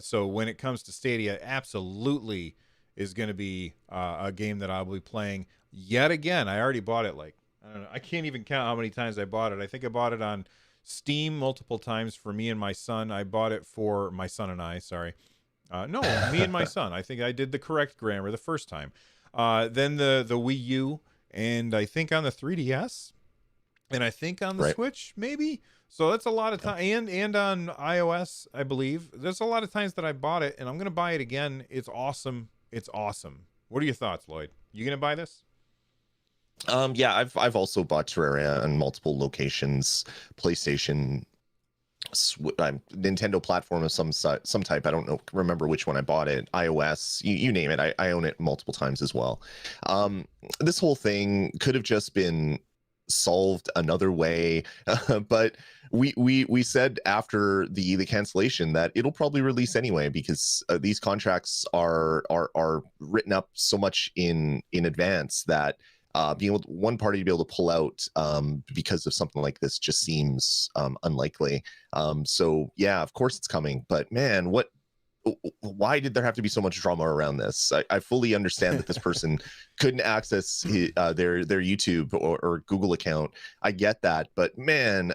Speaker 1: So when it comes to Stadia, absolutely is going to be a game that I'll be playing yet again. I already bought it, like, I don't know, I can't even count how many times I bought it. I think I bought it on Steam multiple times for me and my son. I bought it for my son and I, sorry. No, me and my son. I think I did the correct grammar the first time. Then the Wii U, and I think on the 3DS, and I think on the
Speaker 2: Right.
Speaker 1: Switch, maybe. So that's a lot of time, and on iOS, I believe. There's a lot of times that I bought it, and I'm gonna buy it again. It's awesome. It's awesome. What are your thoughts, Lloyd? You gonna buy this?
Speaker 2: Yeah, I've also bought Terraria on multiple locations, PlayStation, Nintendo platform of some type. I don't remember which one I bought it. iOS, you name it. I own it multiple times as well. This whole thing could have just been solved another way, but we said after the cancellation that it'll probably release anyway, because these contracts are written up so much in advance that being able one party to be able to pull out because of something like this just seems unlikely. So yeah, of course it's coming, but man, why did there have to be so much drama around this? I fully understand that this person couldn't access their YouTube or Google account. I get that, but man,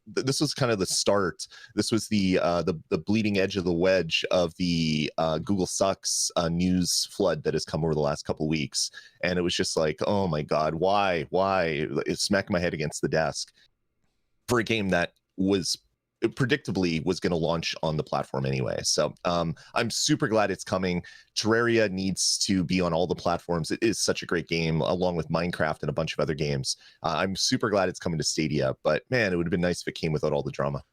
Speaker 2: this was kind of the start. This was the bleeding edge of the wedge of the Google sucks news flood that has come over the last couple of weeks, and it was just like, oh my god, why? It smacked my head against the desk for a game that was predictably was going to launch on the platform anyway. So I'm super glad it's coming. Terraria needs to be on all the platforms. It is such a great game, along with Minecraft and a bunch of other games. I'm super glad it's coming to Stadia, but man, it would have been nice if it came without all the drama.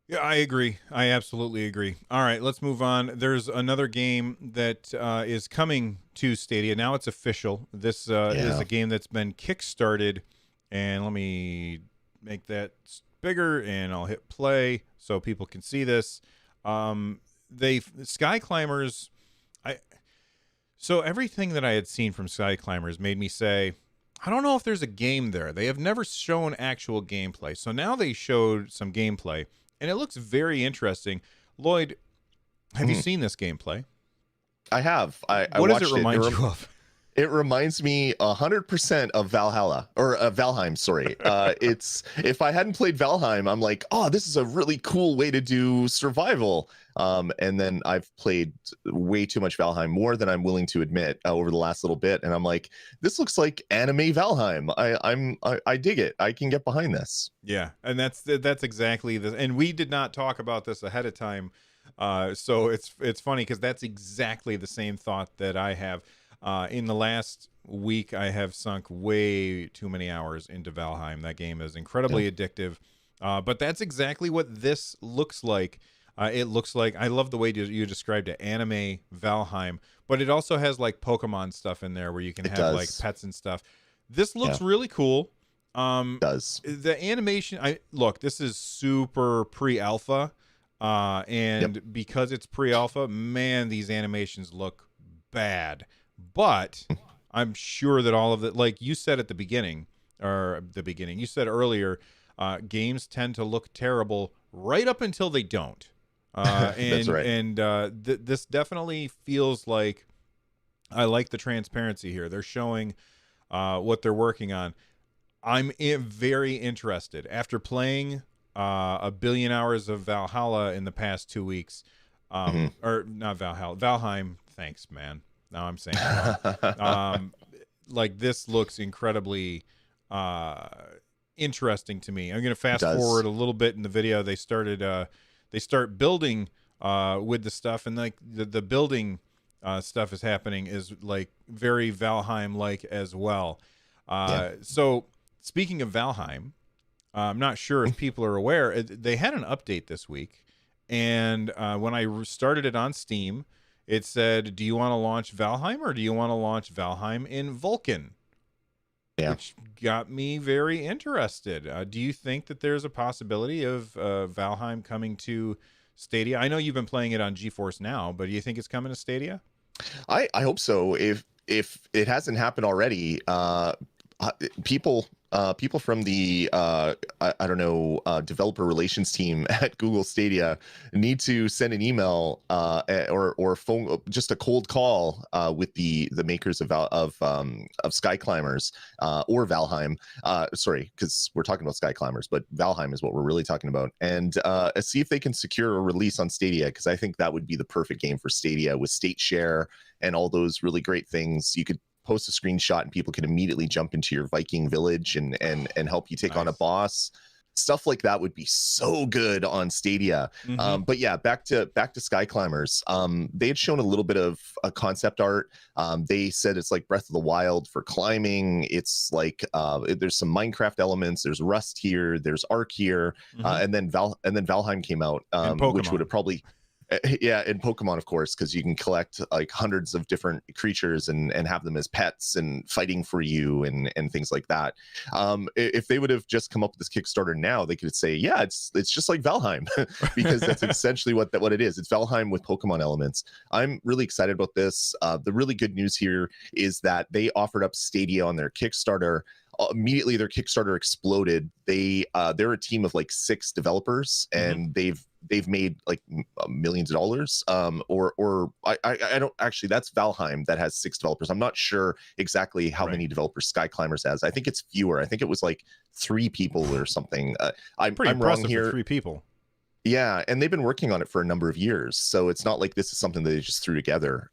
Speaker 1: Yeah, I agree. I absolutely agree. All right, let's move on. There's another game that is coming to Stadia. Now it's official. This is a game that's been kickstarted, and let me make that bigger, and I'll hit play so people can see this. Sky Climbers. So everything that I had seen from Sky Climbers made me say, I don't know if there's a game there. They have never shown actual gameplay. So now they showed some gameplay, and it looks very interesting. Lloyd, have you seen this gameplay?
Speaker 2: I have. I
Speaker 1: what does
Speaker 2: watched
Speaker 1: it remind you of?
Speaker 2: It reminds me 100% of Valhalla, or Valheim. Sorry. It's, if I hadn't played Valheim, I'm like, oh, this is a really cool way to do survival. And then I've played way too much Valheim, more than I'm willing to admit, over the last little bit, and I'm like, this looks like anime Valheim. I dig it. I can get behind this.
Speaker 1: Yeah, and that's exactly this. And we did not talk about this ahead of time, so it's funny because that's exactly the same thought that I have. In the last week, I have sunk way too many hours into Valheim. That game is incredibly addictive. But that's exactly what this looks like. It looks like, I love the way you described it, anime Valheim, but it also has like Pokemon stuff in there where you can
Speaker 2: It
Speaker 1: have like
Speaker 2: does.
Speaker 1: pets and stuff. This
Speaker 2: Yeah,
Speaker 1: looks really cool.
Speaker 2: it does.
Speaker 1: The animation, I look, this is super pre-alpha,
Speaker 2: Yep.
Speaker 1: and because it's pre-alpha, man, these animations look bad. But I'm sure that all of it, like you said at the beginning, you said earlier, games tend to look terrible right up until they don't.
Speaker 2: That's right.
Speaker 1: This definitely feels like, I like the transparency here. They're showing what they're working on. Very interested after playing a billion hours of Valhalla in the past 2 weeks.
Speaker 2: Hmm.
Speaker 1: Or not Valhalla, Valheim. Thanks, man. Now I'm saying it wrong. Like this looks incredibly interesting to me. I'm gonna
Speaker 2: It
Speaker 1: fast
Speaker 2: does.
Speaker 1: forward a little bit in the video. They start building with the stuff, and like the building stuff is happening is like very Valheim like as well.
Speaker 2: Yeah.
Speaker 1: So speaking of Valheim, I'm not sure if people are aware. They had an update this week, and when I started it on Steam, it said, "Do you want to launch Valheim or do you want to launch Valheim in Vulkan?"
Speaker 2: Yeah.
Speaker 1: Which got me very interested. Do you think that there's a possibility of Valheim coming to Stadia? I know you've been playing it on GeForce Now, but do you think it's coming to Stadia?
Speaker 2: I hope so. If it hasn't happened already, people people from the I don't know, developer relations team at Google Stadia need to send an email or phone, just a cold call with the makers of Sky Climbers or Valheim. Sorry, because we're talking about Sky Climbers, but Valheim is what we're really talking about, and see if they can secure a release on Stadia, because I think that would be the perfect game for Stadia with state share and all those really great things. You could post a screenshot and people can immediately jump into your Viking village and help you take on a
Speaker 1: Nice.
Speaker 2: boss. Stuff like that would be so good on Stadia.
Speaker 1: Mm-hmm.
Speaker 2: But yeah, back to Sky Climbers. They had shown a little bit of a concept art. They said it's like Breath of the Wild for climbing. It's like there's some Minecraft elements. There's Rust here. There's Ark here.
Speaker 1: Mm-hmm.
Speaker 2: And then Valheim came out,
Speaker 1: And
Speaker 2: which would
Speaker 1: Pokemon.
Speaker 2: have probably yeah, and Pokemon, of course, because you can collect like hundreds of different creatures and have them as pets and fighting for you and things like that. If they would have just come up with this Kickstarter now, they could say, yeah, it's just like Valheim, because that's essentially what it is. It's Valheim with Pokemon elements. I'm really excited about this. The really good news here is that they offered up Stadia on their Kickstarter. Immediately their Kickstarter exploded. They're a team of like 6 developers, and they've made like millions of dollars. Or I don't actually, that's Valheim that has 6 developers. I'm not sure exactly how many developers Sky Climbers has. I think it's fewer. I think it was like 3 people or something. I'm
Speaker 1: Pretty
Speaker 2: wrong
Speaker 1: impressive
Speaker 2: here.
Speaker 1: for 3 people.
Speaker 2: Yeah, and they've been working on it for a number of years, so it's not like this is something that they just threw together.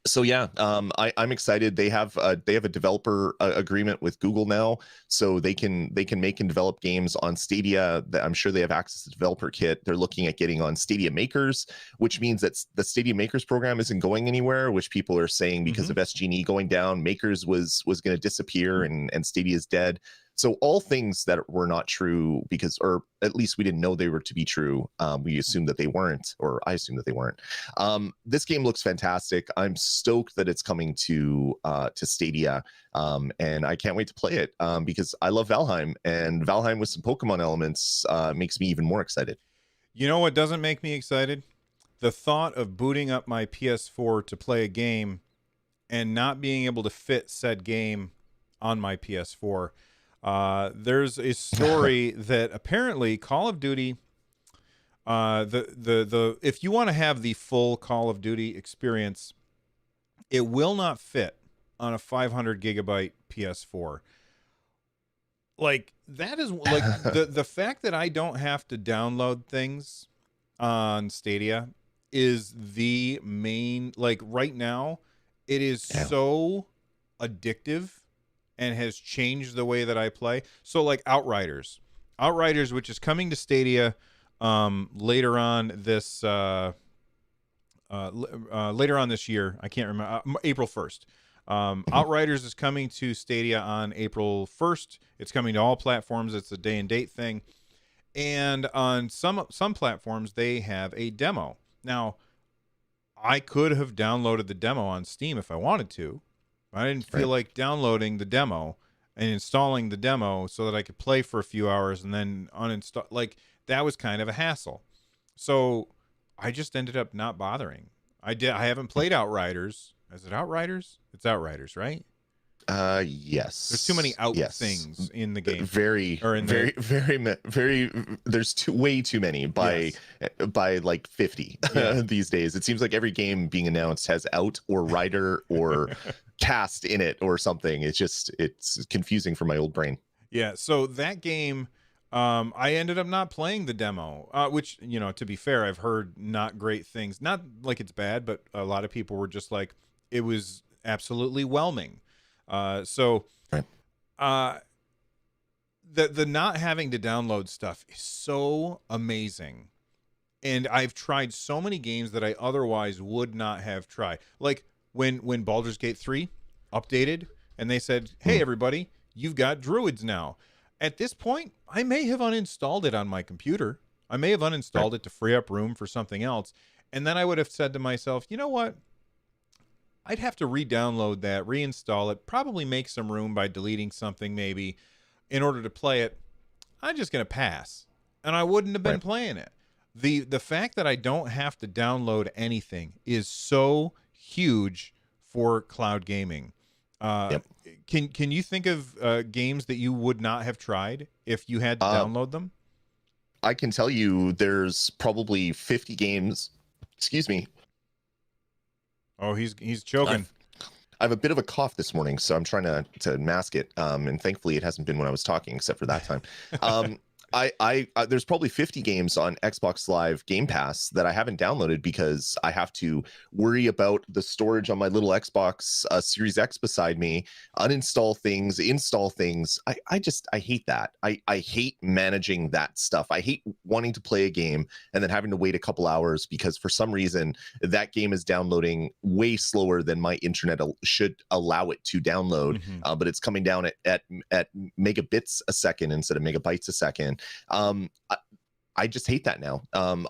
Speaker 2: So yeah, I'm excited. They have a developer agreement with Google now, so they can make and develop games on Stadia. I'm sure they have access to developer kit. They're looking at getting on Stadia Makers, which means that the Stadia Makers program isn't going anywhere, which people are saying because of SG&E going down, Makers was going to disappear, and Stadia is dead. So all things that were not true, because, or at least we didn't know they were to be true. We assumed that they weren't, or I assumed that they weren't. This game looks fantastic. I'm stoked that it's coming to Stadia, and I can't wait to play it because I love Valheim, and Valheim with some Pokemon elements makes me even more excited.
Speaker 1: You know what doesn't make me excited? The thought of booting up my PS4 to play a game and not being able to fit said game on my PS4. There's a story that apparently Call of Duty, the if you want to have the full Call of Duty experience, it will not fit on a 500 gigabyte PS4. Like that is like the fact that I don't have to download things on Stadia is the main, like right now it is so addictive and has changed the way that I play. So like Outriders, which is coming to Stadia later on this year. I can't remember, April 1st. Outriders is coming to Stadia on April 1st. It's coming to all platforms. It's a day and date thing. And on some platforms, they have a demo. Now, I could have downloaded the demo on Steam if I wanted to. I didn't feel like downloading the demo and installing the demo so that I could play for a few hours and then uninstall. Like, that was kind of a hassle. So I just ended up not bothering. I haven't played Outriders. Is it Outriders? It's Outriders, right?
Speaker 2: Yes.
Speaker 1: There's too many things in the game.
Speaker 2: There's way too many by like 50 these days. It seems like every game being announced has out or rider or cast in it or something. It's confusing for my old brain.
Speaker 1: Yeah. So that game, I ended up not playing the demo, which, to be fair, I've heard not great things. Not like it's bad, but a lot of people were just like, it was absolutely whelming. The not having to download stuff is so amazing. And I've tried so many games that I otherwise would not have tried. Like when Baldur's Gate 3 updated and they said, hey, everybody, you've got druids now. At this point, I may have uninstalled it on my computer. I may have uninstalled it to free up room for something else. And then I would have said to myself, you know what? I'd have to re-download that, reinstall it, probably make some room by deleting something maybe in order to play it. I'm just going to pass. And I wouldn't have been playing it. The fact that I don't have to download anything is so huge for cloud gaming. Can you think of games that you would not have tried if you had to download them?
Speaker 2: I can tell you there's probably 50 games. Excuse me.
Speaker 1: Oh, he's choking.
Speaker 2: I have a bit of a cough this morning, so I'm trying to mask it. And thankfully, it hasn't been when I was talking, except for that time. There's probably 50 games on Xbox Live Game Pass that I haven't downloaded because I have to worry about the storage on my little Xbox Series X beside me, uninstall things, install things. I hate that. I hate managing that stuff. I hate wanting to play a game and then having to wait a couple hours because for some reason that game is downloading way slower than my internet should allow it to download. But it's coming down at megabits a second instead of megabytes a second. I just hate that now.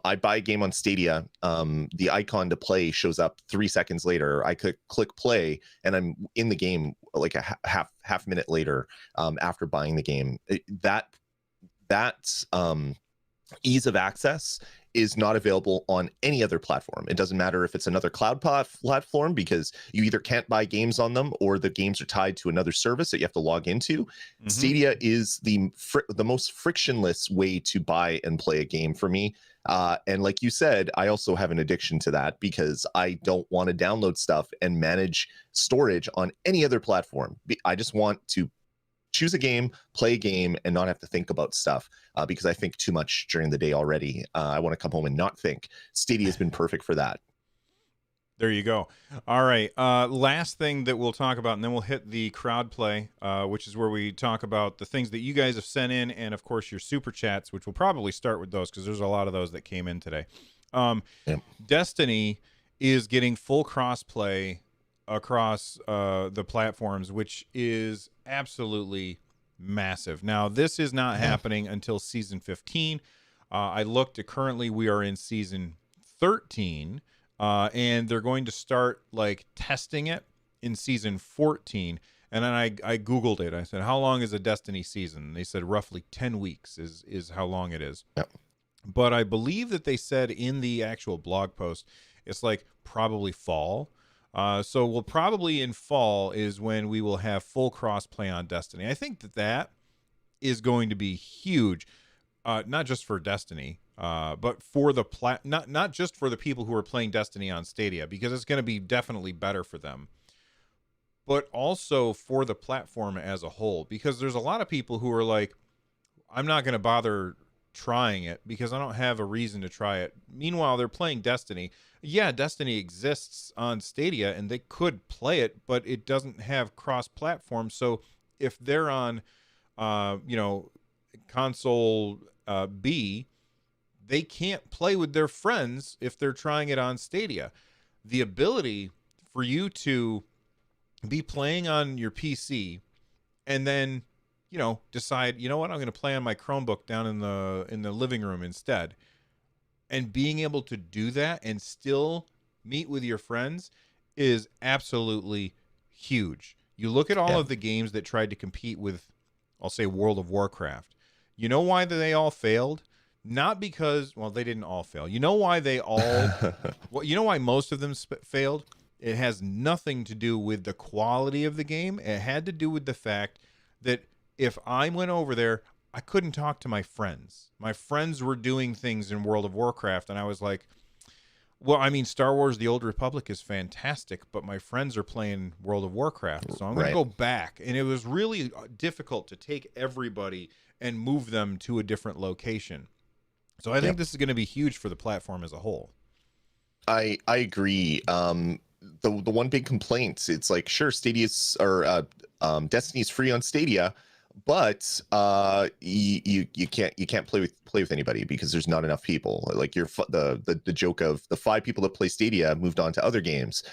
Speaker 2: I buy a game on Stadia. The icon to play shows up 3 seconds later. I could click play and I'm in the game like a half minute later after buying the game. That ease of access is not available on any other platform. It doesn't matter if it's another cloud platform because you either can't buy games on them or the games are tied to another service that you have to log into. Stadia is the most frictionless way to buy and play a game for me. And like you said, I also have an addiction to that because I don't want to download stuff and manage storage on any other platform. I just want to choose a game, play a game, and not have to think about stuff because I think too much during the day already. I want to come home and not think. Stadia has been perfect for that.
Speaker 1: There you go. All right. Last thing that we'll talk about, and then we'll hit the crowd play, which is where we talk about the things that you guys have sent in, and of course your super chats, which we'll probably start with those because there's a lot of those that came in today. Destiny is getting full crossplay across the platforms, which is absolutely massive. Now, this is not happening until season 15. I looked at currently we are in season 13, and they're going to start like testing it in season 14. And then I Googled it. I said, how long is a Destiny season? And they said roughly 10 weeks is how long it is. But I believe that they said in the actual blog post, it's like probably fall. So we'll probably in fall is when we will have full crossplay on Destiny. I think that is going to be huge, not just for Destiny, but for the not just for the people who are playing Destiny on Stadia, because it's going to be definitely better for them, but also for the platform as a whole, because there's a lot of people who are like, I'm not going to bother trying it because I don't have a reason to try it. Meanwhile, they're playing Destiny. Yeah, Destiny exists on Stadia and they could play it, but it doesn't have cross-platform. So if they're on, console B, they can't play with their friends if they're trying it on Stadia. The ability for you to be playing on your PC, and then, decide, you know what, I'm going to play on my Chromebook down in the living room instead. And being able to do that and still meet with your friends is absolutely huge. You look at all
Speaker 2: Yeah.
Speaker 1: of the games that tried to compete with, I'll say, World of Warcraft. You know why they all failed? Not because, well, they didn't all fail. You know why they all, well, you know why most of them failed? It has nothing to do with the quality of the game. It had to do with the fact that if I went over there, I couldn't talk to my friends. My friends were doing things in World of Warcraft, and I was like, well, I mean, Star Wars The Old Republic is fantastic, but my friends are playing World of Warcraft, so I'm going to go back. And it was really difficult to take everybody and move them to a different location. So I think this is going to be huge for the platform as a whole.
Speaker 2: I agree. The one big complaint, it's like, sure, Stadia's or Destiny's free on Stadia, but you can't play with anybody because there's not enough people. Like the joke of the 5 people that play Stadia moved on to other games.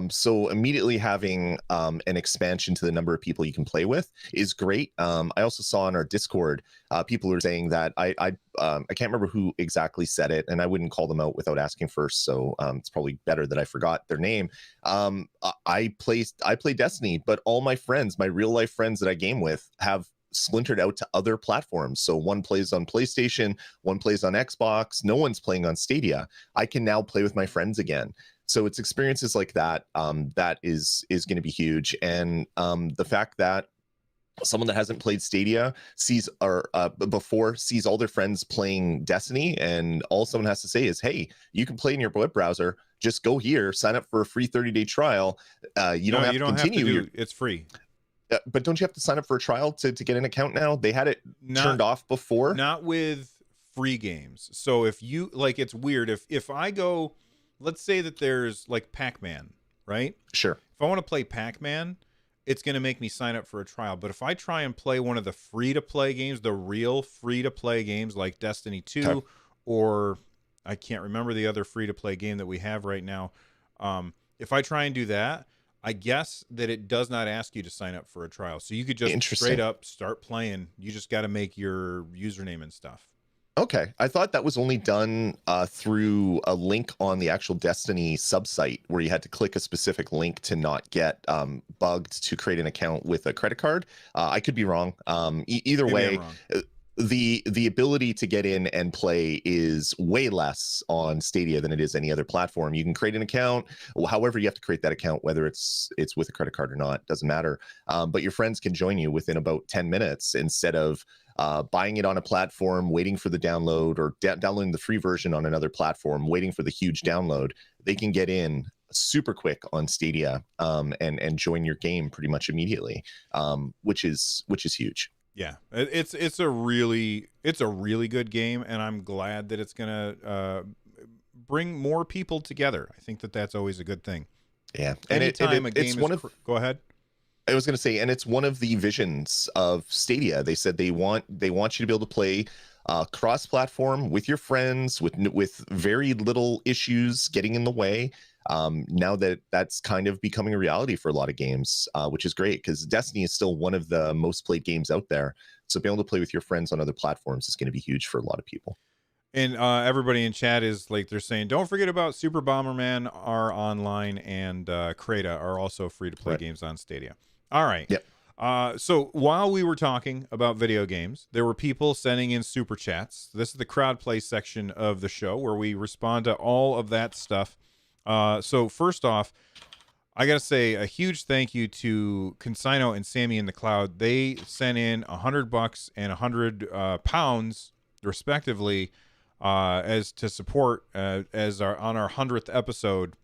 Speaker 2: So immediately having an expansion to the number of people you can play with is great. I also saw on our Discord people are saying that I can't remember who exactly said it, and I wouldn't call them out without asking first. So it's probably better that I forgot their name. I play Destiny, but all my friends, my real life friends that I game with, have splintered out to other platforms. So one plays on PlayStation, one plays on Xbox, no one's playing on Stadia. I can now play with my friends again. So it's experiences like that that is going to be huge. And the fact that someone that hasn't played Stadia sees all their friends playing Destiny, and all someone has to say is, hey, you can play in your web browser, just go here, sign up for a free 30-day trial. You don't have to continue.
Speaker 1: It's free.
Speaker 2: But don't you have to sign up for a trial to get an account now? They had it turned off before.
Speaker 1: Not with free games. So if you, like, it's weird. If I go, let's say that there's like Pac-Man, right?
Speaker 2: Sure.
Speaker 1: If I want to play Pac-Man, it's going to make me sign up for a trial. But if I try and play one of the free-to-play games, the real free-to-play games like Destiny 2, or I can't remember the other free-to-play game that we have right now. If I try and do that, I guess that it does not ask you to sign up for a trial. So you could just straight up start playing. You just got to make your username and stuff.
Speaker 2: Okay. I thought that was only done through a link on the actual Destiny subsite where you had to click a specific link to not get bugged to create an account with a credit card. I could be wrong. Either way, the ability to get in and play is way less on Stadia than it is any other platform. You can create an account, however you have to create that account, whether it's with a credit card or not, doesn't matter. But your friends can join you within about 10 minutes instead of buying it on a platform, waiting for the download, or downloading the free version on another platform, waiting for the huge download. They can get in super quick on Stadia and join your game pretty much immediately, which is huge.
Speaker 1: Yeah, it's a really good game, and I'm glad that it's gonna bring more people together. I think that's always a good thing.
Speaker 2: Yeah,
Speaker 1: anytime a game is go ahead.
Speaker 2: I was going to say, and it's one of the visions of Stadia. They said they want you to be able to play cross-platform with your friends with very little issues getting in the way. Now that's kind of becoming a reality for a lot of games, which is great because Destiny is still one of the most played games out there. So being able to play with your friends on other platforms is going to be huge for a lot of people.
Speaker 1: And everybody in chat is like, they're saying, don't forget about Super Bomberman are online, and Crata are also free to play games on Stadia. All right.
Speaker 2: Yep.
Speaker 1: So while we were talking about video games, there were people sending in super chats. This is the crowd play section of the show where we respond to all of that stuff. So first off, I got to say a huge thank you to Consino and Sammy in the Cloud. They sent in $100 and £100 respectively as to support as on our 100th episode.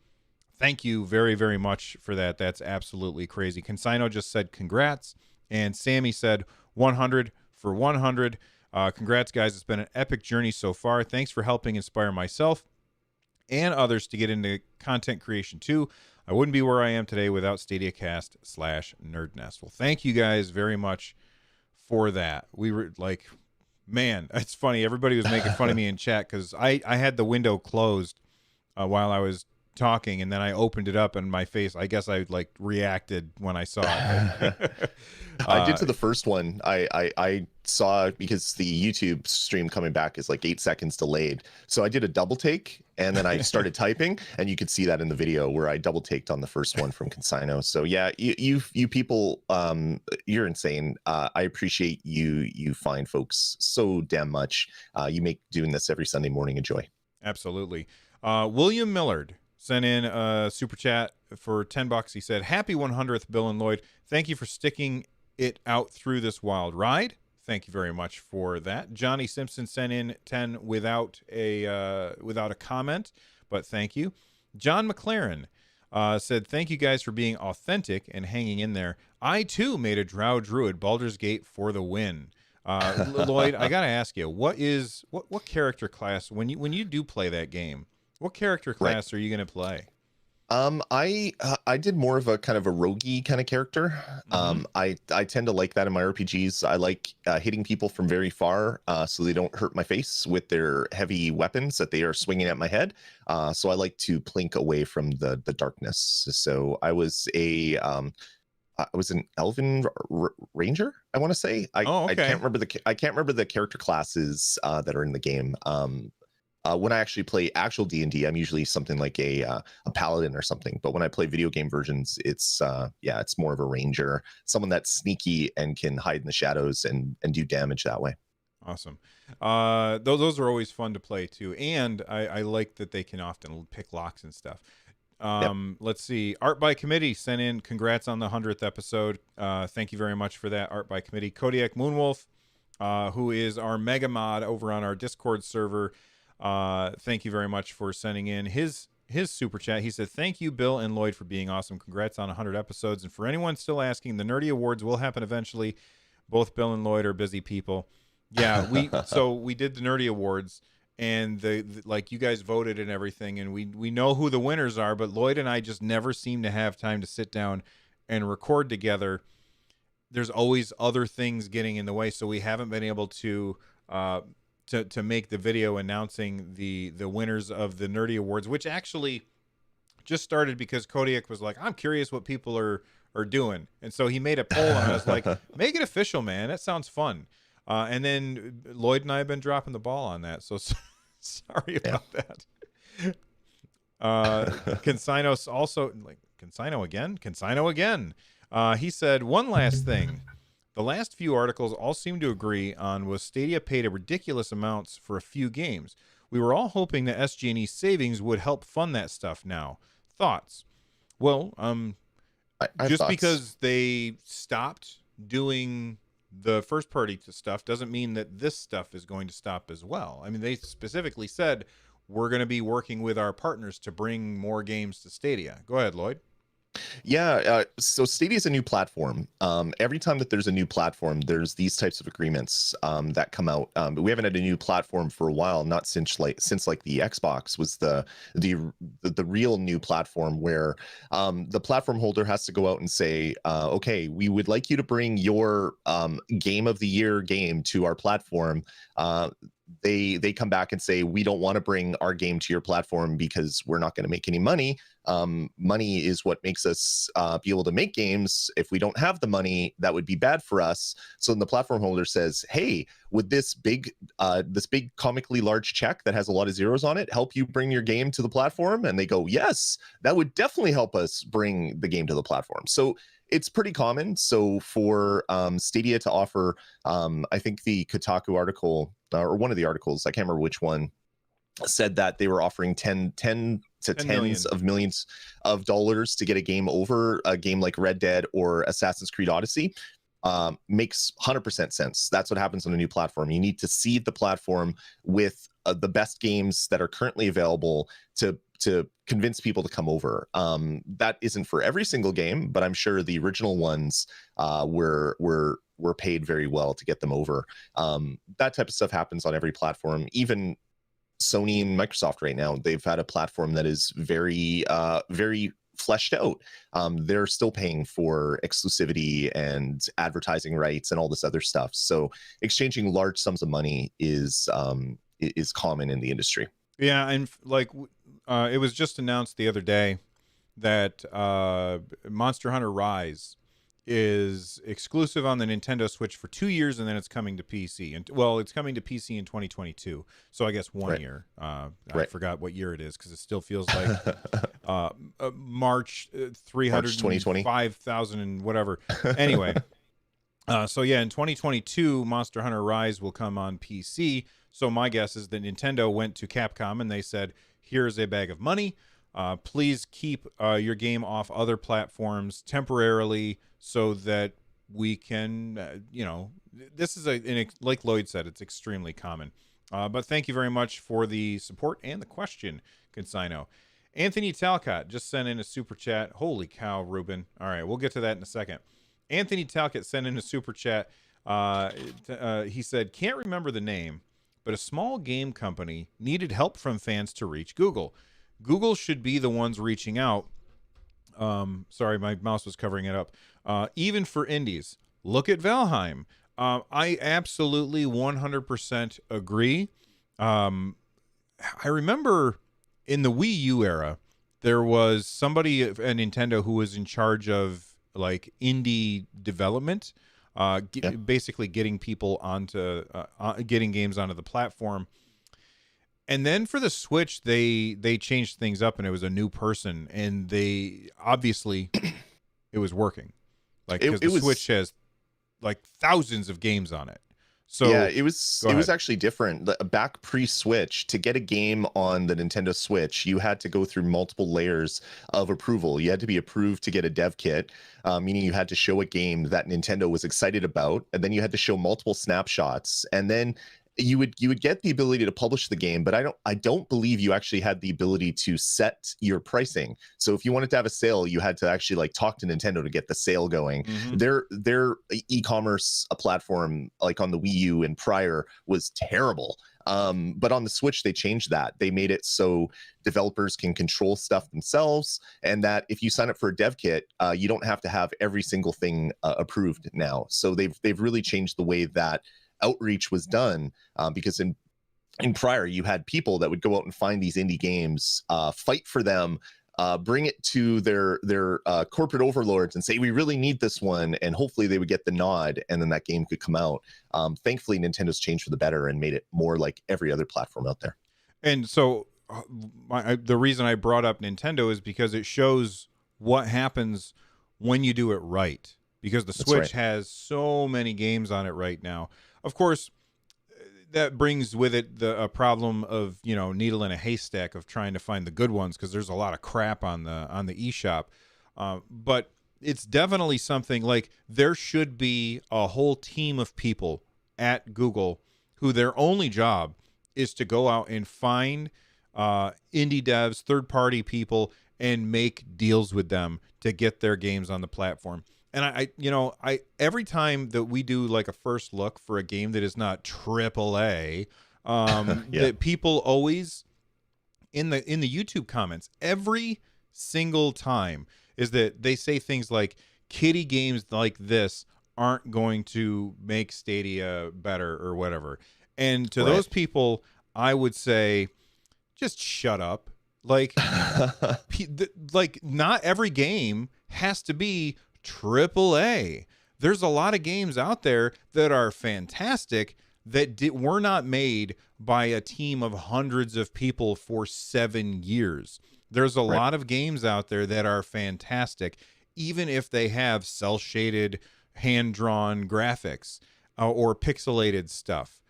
Speaker 1: Thank you very, very much for that. That's absolutely crazy. Consino just said congrats, and Sammy said 100 for 100. Congrats, guys. It's been an epic journey so far. Thanks for helping inspire myself and others to get into content creation too. I wouldn't be where I am today without Stadiacast/NerdNest. Well, thank you guys very much for that. We were like, man, it's funny. Everybody was making fun of me in chat because I had the window closed while I was talking, and then I opened it up, and my face, I guess I like reacted when I saw it.
Speaker 2: I did to the first one. I saw, because the YouTube stream coming back is like 8 seconds delayed. So I did a double take, and then I started typing, and you could see that in the video where I double taked on the first one from Consino. So yeah, you people, you're insane. I appreciate you find folks so damn much. You make doing this every Sunday morning a joy.
Speaker 1: Absolutely. William Millard sent in a super chat for $10. He said, "Happy 100th, Bill and Lloyd. Thank you for sticking it out through this wild ride." Thank you very much for that. Johnny Simpson sent in 10 without a comment, but thank you. John McLaren said, "Thank you guys for being authentic and hanging in there. I too made a Drow Druid Baldur's Gate for the win." Lloyd, I gotta ask you, what character class, when you do play that game, what character class are you gonna play?
Speaker 2: I did more of a kind of a roguey kind of character. I tend to like that in my RPGs. I like hitting people from very far, so they don't hurt my face with their heavy weapons that they are swinging at my head. So I like to plink away from the darkness. So I was an elven ranger, I want to say. I can't remember the character classes that are in the game. When I actually play actual D&D, I'm usually something like a paladin or something. But when I play video game versions, it's more of a ranger, someone that's sneaky and can hide in the shadows and do damage that way.
Speaker 1: Awesome. Those are always fun to play too, and I like that they can often pick locks and stuff. Let's see. Art by Committee sent in, "Congrats on the 100th episode." Thank you very much for that, Art by Committee. Kodiak Moonwolf, who is our mega mod over on our Discord server, thank you very much for sending in his super chat. He said, "Thank you, Bill and Lloyd, for being awesome. Congrats on 100 episodes. And for anyone still asking, the Nerdy Awards will happen eventually. Both Bill and Lloyd are busy people." Yeah, we did the Nerdy Awards, and the like, you guys voted and everything, and we know who the winners are, but Lloyd and I just never seem to have time to sit down and record together. There's always other things getting in the way, so we haven't been able to make the video announcing the winners of the Nerdy Awards, which actually just started because Kodiak was like, "I'm curious what people are doing," and so he made a poll, and I was like, "Make it official, man. That sounds fun." And then Lloyd and I have been dropping the ball on that, so sorry about that. Consino also, like, Consino again. He said, "One last thing. The last few articles all seem to agree on was Stadia paid a ridiculous amounts for a few games. We were all hoping that SG&E savings would help fund that stuff now. Thoughts?" Well, just because they stopped doing the first party stuff doesn't mean that this stuff is going to stop as well. I mean, they specifically said, "We're going to be working with our partners to bring more games to Stadia." Go ahead, Lloyd.
Speaker 2: Yeah, so Stadia is a new platform. Every time that there's a new platform, there's these types of agreements that come out. But we haven't had a new platform for a while, not since the Xbox was the real new platform, where the platform holder has to go out and say, "Okay, we would like you to bring your game of the year game to our platform." They come back and say, "We don't want to bring our game to your platform because we're not going to make any money. Money is what makes us be able to make games. If we don't have the money, that would be bad for us." So then the platform holder says, "Hey, would this big comically large check that has a lot of zeros on it help you bring your game to the platform?" And they go, "Yes, that would definitely help us bring the game to the platform." So it's pretty common. So for Stadia to offer, I think the Kotaku article, or one of the articles, I can't remember which one, said that they were offering 10 to tens of millions of dollars to get a game over, a game like Red Dead or Assassin's Creed Odyssey. Makes 100% sense. That's what happens on a new platform. You need to seed the platform with the best games that are currently available to convince people to come over. That isn't for every single game, but I'm sure the original ones were paid very well to get them over. That type of stuff happens on every platform. Even Sony and Microsoft right now, they've had a platform that is very fleshed out. They're still paying for exclusivity and advertising rights and all this other stuff. So exchanging large sums of money is common in the industry.
Speaker 1: Yeah, and like it was just announced the other day that Monster Hunter Rise is exclusive on the Nintendo Switch for 2 years, and then it's coming to PC. And well, it's coming to PC in 2022. So I guess 1 year. I forgot what year it is because it still feels like March 305,000 and whatever. Anyway, so yeah, in 2022, Monster Hunter Rise will come on PC. So my guess is that Nintendo went to Capcom and they said, "Here's a bag of money. Please keep your game off other platforms temporarily so that we can, this is like Lloyd said, it's extremely common. But thank you very much for the support and the question, Consigno. Anthony Talcott just sent in a super chat. Holy cow, Ruben. All right, we'll get to that in a second. Anthony Talcott sent in a super chat. He said, can't remember the name, but a small game company needed help from fans to reach Google. Google should be the ones reaching out. Sorry, my mouse was covering it up. Even for indies, look at Valheim. I absolutely 100% agree. I remember in the Wii U era, there was somebody at Nintendo who was in charge of like indie development, basically getting people onto getting games onto the platform. And then for the Switch, they changed things up, and it was a new person, and they obviously it was working, like because the Switch has like thousands of games on it. So
Speaker 2: yeah, it was actually different. Back pre-Switch, to get a game on the Nintendo Switch, you had to go through multiple layers of approval. You had to be approved to get a dev kit, meaning you had to show a game that Nintendo was excited about, and then you had to show multiple snapshots, and then you would get the ability to publish the game, but I don't believe you actually had the ability to set your pricing. So if you wanted to have a sale, you had to actually like talk to Nintendo to get the sale going. Mm-hmm. Their e-commerce platform, like on the Wii U and prior, was terrible. But on the Switch, they changed that. They made it so developers can control stuff themselves, and that if you sign up for a dev kit, you don't have to have every single thing approved now. So they've really changed the way that outreach was done, because in prior you had people that would go out and find these indie games, fight for them, bring it to their corporate overlords and say, we really need this one, and hopefully they would get the nod, and then that game could come out. Thankfully Nintendo's changed for the better and made it more like every other platform out there.
Speaker 1: And so the reason I brought up Nintendo is because it shows what happens when you do it right, because the Switch has so many games on it right now. Of course, that brings with it a problem of, needle in a haystack of trying to find the good ones, because there's a lot of crap on the eShop. But it's definitely something like there should be a whole team of people at Google who their only job is to go out and find indie devs, third-party people, and make deals with them to get their games on the platform. And I every time that we do like a first look for a game that is not AAA, that people always in the YouTube comments every single time is that they say things like kiddie games like this aren't going to make Stadia better or whatever. And to those people, I would say, just shut up. Like, like not every game has to be AAA. There's a lot of games out there that are fantastic that were not made by a team of hundreds of people for 7 years. There's a lot of games out there that are fantastic, even if they have cel-shaded, hand-drawn graphics or pixelated stuff.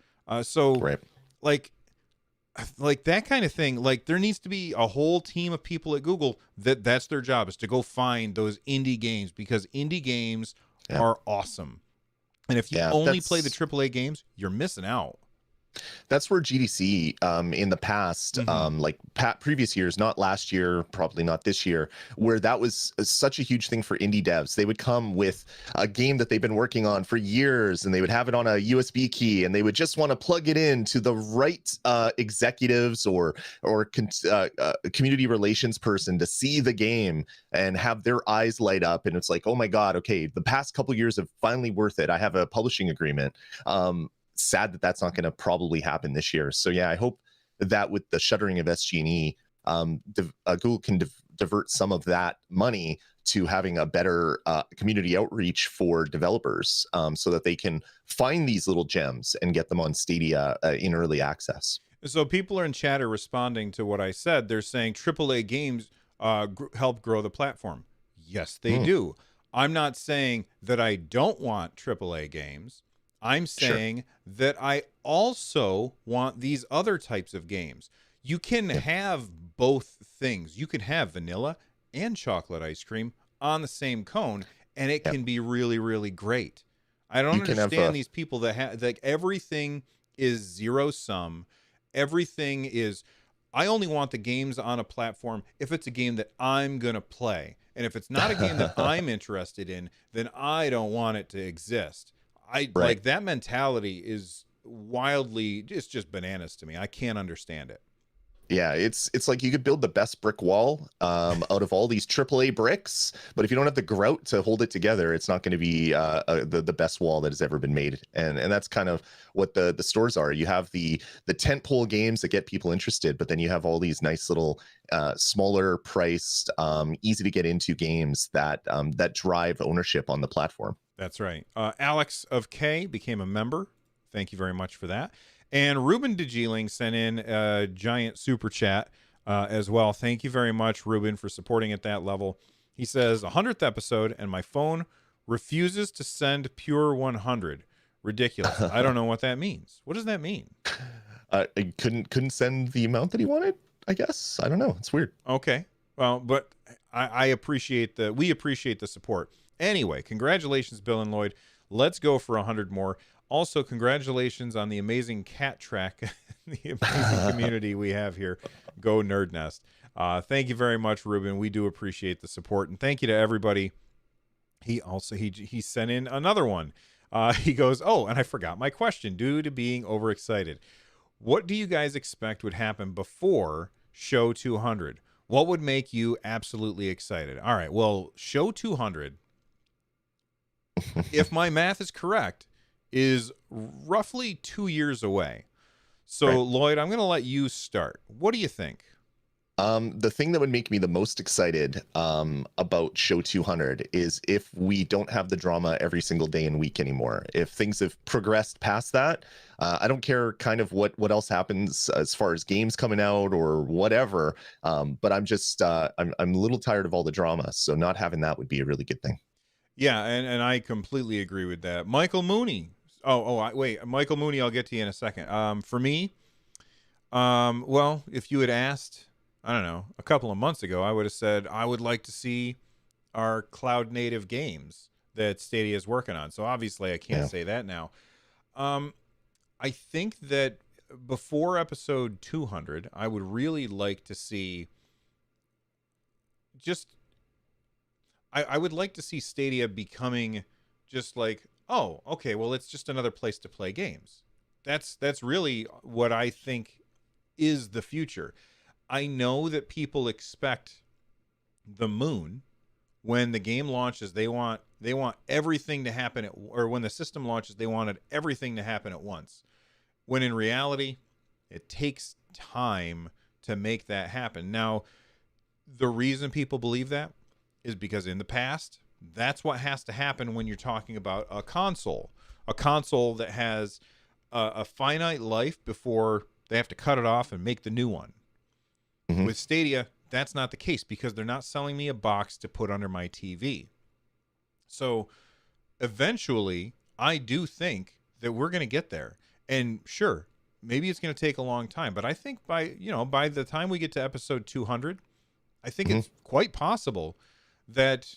Speaker 1: Like that kind of thing, like there needs to be a whole team of people at Google that's their job, is to go find those indie games, because indie games are awesome. And if you only play the AAA games, you're missing out.
Speaker 2: That's where GDC in the past, like previous years, not last year, probably not this year, where that was such a huge thing for indie devs. They would come with a game that they've been working on for years, and they would have it on a USB key, and they would just want to plug it in to the right executives or community relations person to see the game and have their eyes light up. And it's like, oh my God, okay, the past couple years have finally worth it. I have a publishing agreement. Sad that that's not going to probably happen this year. So yeah, I hope that with the shuttering of SG&E, Google can divert some of that money to having a better community outreach for developers, so that they can find these little gems and get them on Stadia in early access.
Speaker 1: So people are in chat are responding to what I said. They're saying AAA games help grow the platform. Yes, they do. I'm not saying that I don't want AAA games. I'm saying that I also want these other types of games. You can have both things. You can have vanilla and chocolate ice cream on the same cone, and it can be really, really great. I don't understand these people that have like everything is zero sum. Everything is, I only want the games on a platform if it's a game that I'm going to play. And if it's not a game that I'm interested in, then I don't want it to exist. Like that mentality is wildly, it's just bananas to me. I can't understand it.
Speaker 2: Yeah, it's like you could build the best brick wall out of all these AAA bricks, but if you don't have the grout to hold it together, it's not going to be the best wall that has ever been made. And that's kind of what the stores are. You have the tentpole games that get people interested, but then you have all these nice little smaller priced, easy to get into games that drive ownership on the platform.
Speaker 1: That's right. Alex of K became a member. Thank you very much for that. And Ruben DeGeeling sent in a giant super chat as well. Thank you very much, Ruben, for supporting at that level. He says, 100th episode, and my phone refuses to send pure 100. Ridiculous. I don't know what that means. What does that mean?
Speaker 2: It couldn't send the amount that he wanted, I guess. I don't know. It's weird.
Speaker 1: Okay. Well, but I appreciate we appreciate the support. Anyway, congratulations, Bill and Lloyd. Let's go for 100 more. Also, congratulations on the amazing cat track, the amazing community we have here. Go Nerd Nest. Thank you very much, Ruben. We do appreciate the support, and thank you to everybody. He sent in another one. He goes, oh, and I forgot my question due to being overexcited. What do you guys expect would happen before show 200? What would make you absolutely excited? All right, well, show 200, if my math is correct, is roughly 2 years away. So, Lloyd, I'm going to let you start. What do you think?
Speaker 2: The thing that would make me the most excited about show 200 is if we don't have the drama every single day and week anymore. If things have progressed past that, I don't care kind of what else happens as far as games coming out or whatever. But I'm just I'm a little tired of all the drama. So not having that would be a really good thing.
Speaker 1: Yeah, and I completely agree with that. Michael Mooney. Wait, Michael Mooney, I'll get to you in a second. For me, well, if you had asked, I don't know, a couple of months ago, I would have said I would like to see our cloud native games that Stadia is working on. So obviously I can't say that now. I think that before episode 200, I would really like to see just I would like to see Stadia becoming just like, oh, okay, well, it's just another place to play games. That's really what I think is the future. I know that people expect the moon when the game launches. They want everything to happen or when the system launches, they wanted everything to happen at once. When in reality, it takes time to make that happen. Now, the reason people believe that is because in the past, that's what has to happen when you're talking about a console that has a finite life before they have to cut it off and make the new one. Mm-hmm. With Stadia, that's not the case because they're not selling me a box to put under my TV. So eventually, I do think that we're going to get there. And sure, maybe it's going to take a long time, but I think by the time we get to episode 200, I think it's quite possible that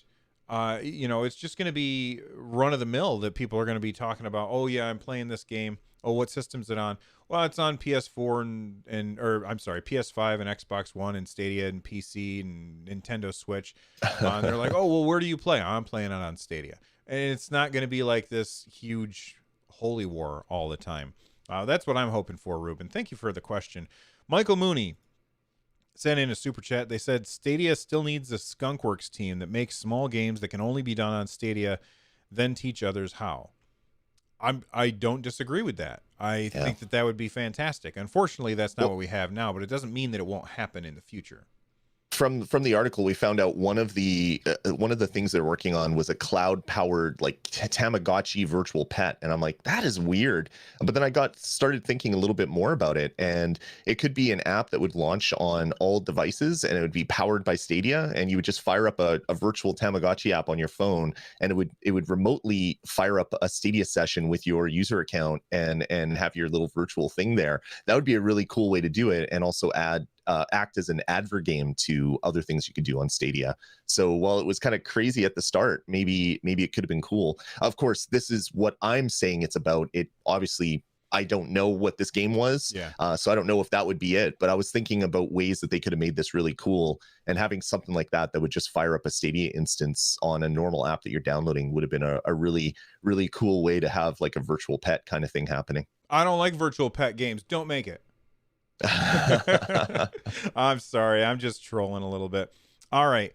Speaker 1: it's just going to be run of the mill that people are going to be talking about. Oh yeah, I'm playing this game. Oh, what system's it on? Well, it's on PS4 PS5 and Xbox One and Stadia and PC and Nintendo Switch. And they're like, oh, well, where do you play? I'm playing it on Stadia. And it's not going to be like this huge holy war all the time. That's what I'm hoping for, Ruben. Thank you for the question. Michael Mooney sent in a super chat. They said Stadia still needs a Skunkworks team that makes small games that can only be done on Stadia, then teach others how. I don't disagree with that. I
Speaker 2: Yeah.
Speaker 1: think that would be fantastic. Unfortunately, that's not
Speaker 2: Well,
Speaker 1: what we have now, but it doesn't mean that it won't happen in the future.
Speaker 2: from the article, we found out one of the things they're working on was a cloud powered like Tamagotchi virtual pet, and I'm like, that is weird. But then I started thinking a little bit more about it, and it could be an app that would launch on all devices, and it would be powered by Stadia, and you would just fire up a virtual Tamagotchi app on your phone, and it would remotely fire up a Stadia session with your user account and have your little virtual thing there. That would be a really cool way to do it, and also act as an advert game to other things you could do on Stadia. So while it was kind of crazy at the start, maybe it could have been cool. Of course, this is what I'm saying it's about. It obviously, I don't know what this game was, so I don't know if that would be it. But I was thinking about ways that they could have made this really cool, and having something like that would just fire up a Stadia instance on a normal app that you're downloading would have been a really, really cool way to have like a virtual pet kind of thing happening.
Speaker 1: I don't like virtual pet games. Don't make it. I'm sorry. I'm just trolling a little bit. All right.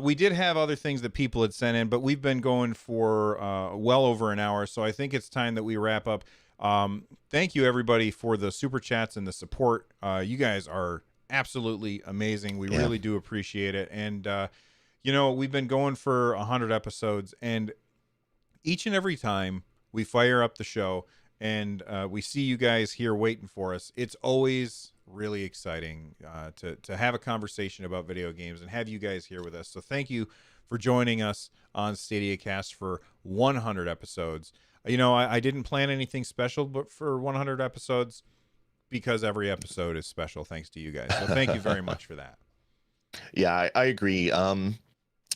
Speaker 1: We did have other things that people had sent in, but we've been going for well over an hour, so I think it's time that we wrap up. Thank you, everybody, for the super chats and the support. You guys are absolutely amazing. We really do appreciate it. And, we've been going for 100 episodes, and each and every time we fire up the show, and we see you guys here waiting for us, it's always really exciting to have a conversation about video games and have you guys here with us. So thank you for joining us on Stadiacast for 100 episodes. I didn't plan anything special, but for 100 episodes, because every episode is special thanks to you guys. So thank you very much for that.
Speaker 2: Yeah, I agree.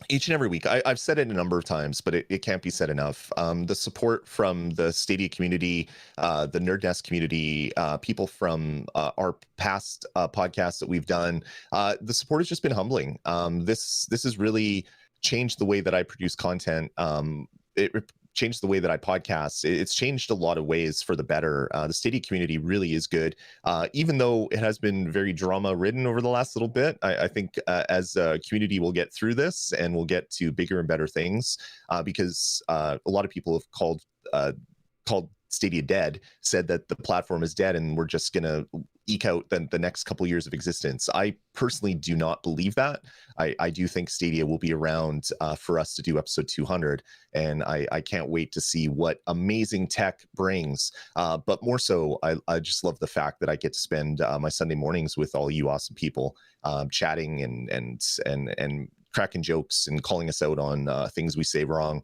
Speaker 2: Each and every week, I've said it a number of times, but it can't be said enough. The support from the Stadia community, the Nerd Nest community, people from our past podcasts that we've done, the support has just been humbling. This has really changed the way that I produce content. It changed the way that I podcast. It's changed a lot of ways for the better. The Stadia community really is good. Even though it has been very drama ridden over the last little bit, I think as a community we'll get through this and we'll get to bigger and better things because a lot of people have called Stadia dead, said that the platform is dead and we're just going to eke out the next couple years of existence. I personally do not believe that. I do think Stadia will be around for us to do episode 200, and I can't wait to see what amazing tech brings. But more so, I just love the fact that I get to spend my Sunday mornings with all you awesome people, chatting and cracking jokes and calling us out on things we say wrong.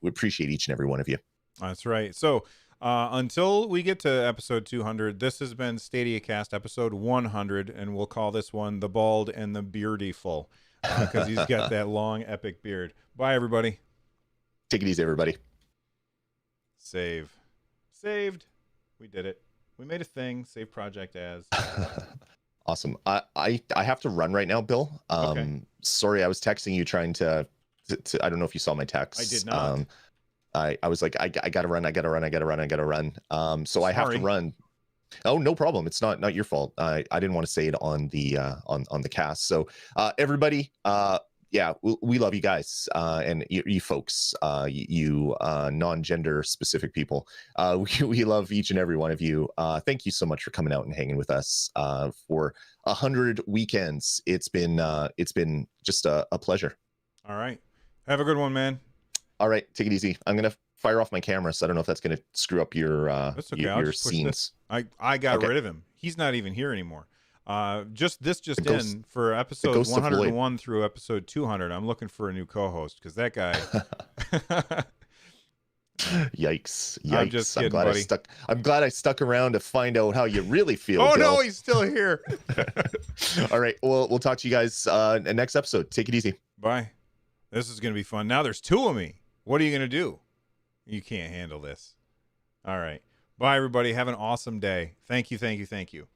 Speaker 2: We appreciate each and every one of you.
Speaker 1: That's right. So until we get to episode 200, this has been Stadiacast episode 100, and we'll call this one The Bald and the Beardyful because he's got that long, epic beard. Bye, everybody.
Speaker 2: Take it easy, everybody.
Speaker 1: Save. Saved. We did it. We made a thing. Save project as.
Speaker 2: Awesome. I have to run right now, Bill.
Speaker 1: Okay.
Speaker 2: Sorry, I was texting you trying to I don't know if you saw my text.
Speaker 1: I did not.
Speaker 2: I was like, I gotta run. So
Speaker 1: Sorry.
Speaker 2: I have to run. Oh, no problem. It's not your fault. I didn't want to say it on the on the cast. So everybody, yeah, we love you guys and you folks, you non-gender specific people. We love each and every one of you. Thank you so much for coming out and hanging with us for 100 weekends. It's been just a pleasure.
Speaker 1: All right. Have a good one, man.
Speaker 2: All right, take it easy. I'm gonna fire off my camera, so I don't know if that's gonna screw up your
Speaker 1: that's okay.
Speaker 2: your scenes.
Speaker 1: I got rid of him. He's not even here anymore. Just in for episode 101 through episode 200. I'm looking for a new co-host because that guy.
Speaker 2: Yikes!
Speaker 1: I'm just kidding, buddy.
Speaker 2: I'm glad I stuck around to find out how you really feel.
Speaker 1: Oh
Speaker 2: Bill.
Speaker 1: no, he's still here.
Speaker 2: All right, we'll talk to you guys next episode. Take it easy.
Speaker 1: Bye. This is gonna be fun. Now there's two of me. What are you going to do? You can't handle this. All right. Bye, everybody. Have an awesome day. Thank you, thank you, thank you.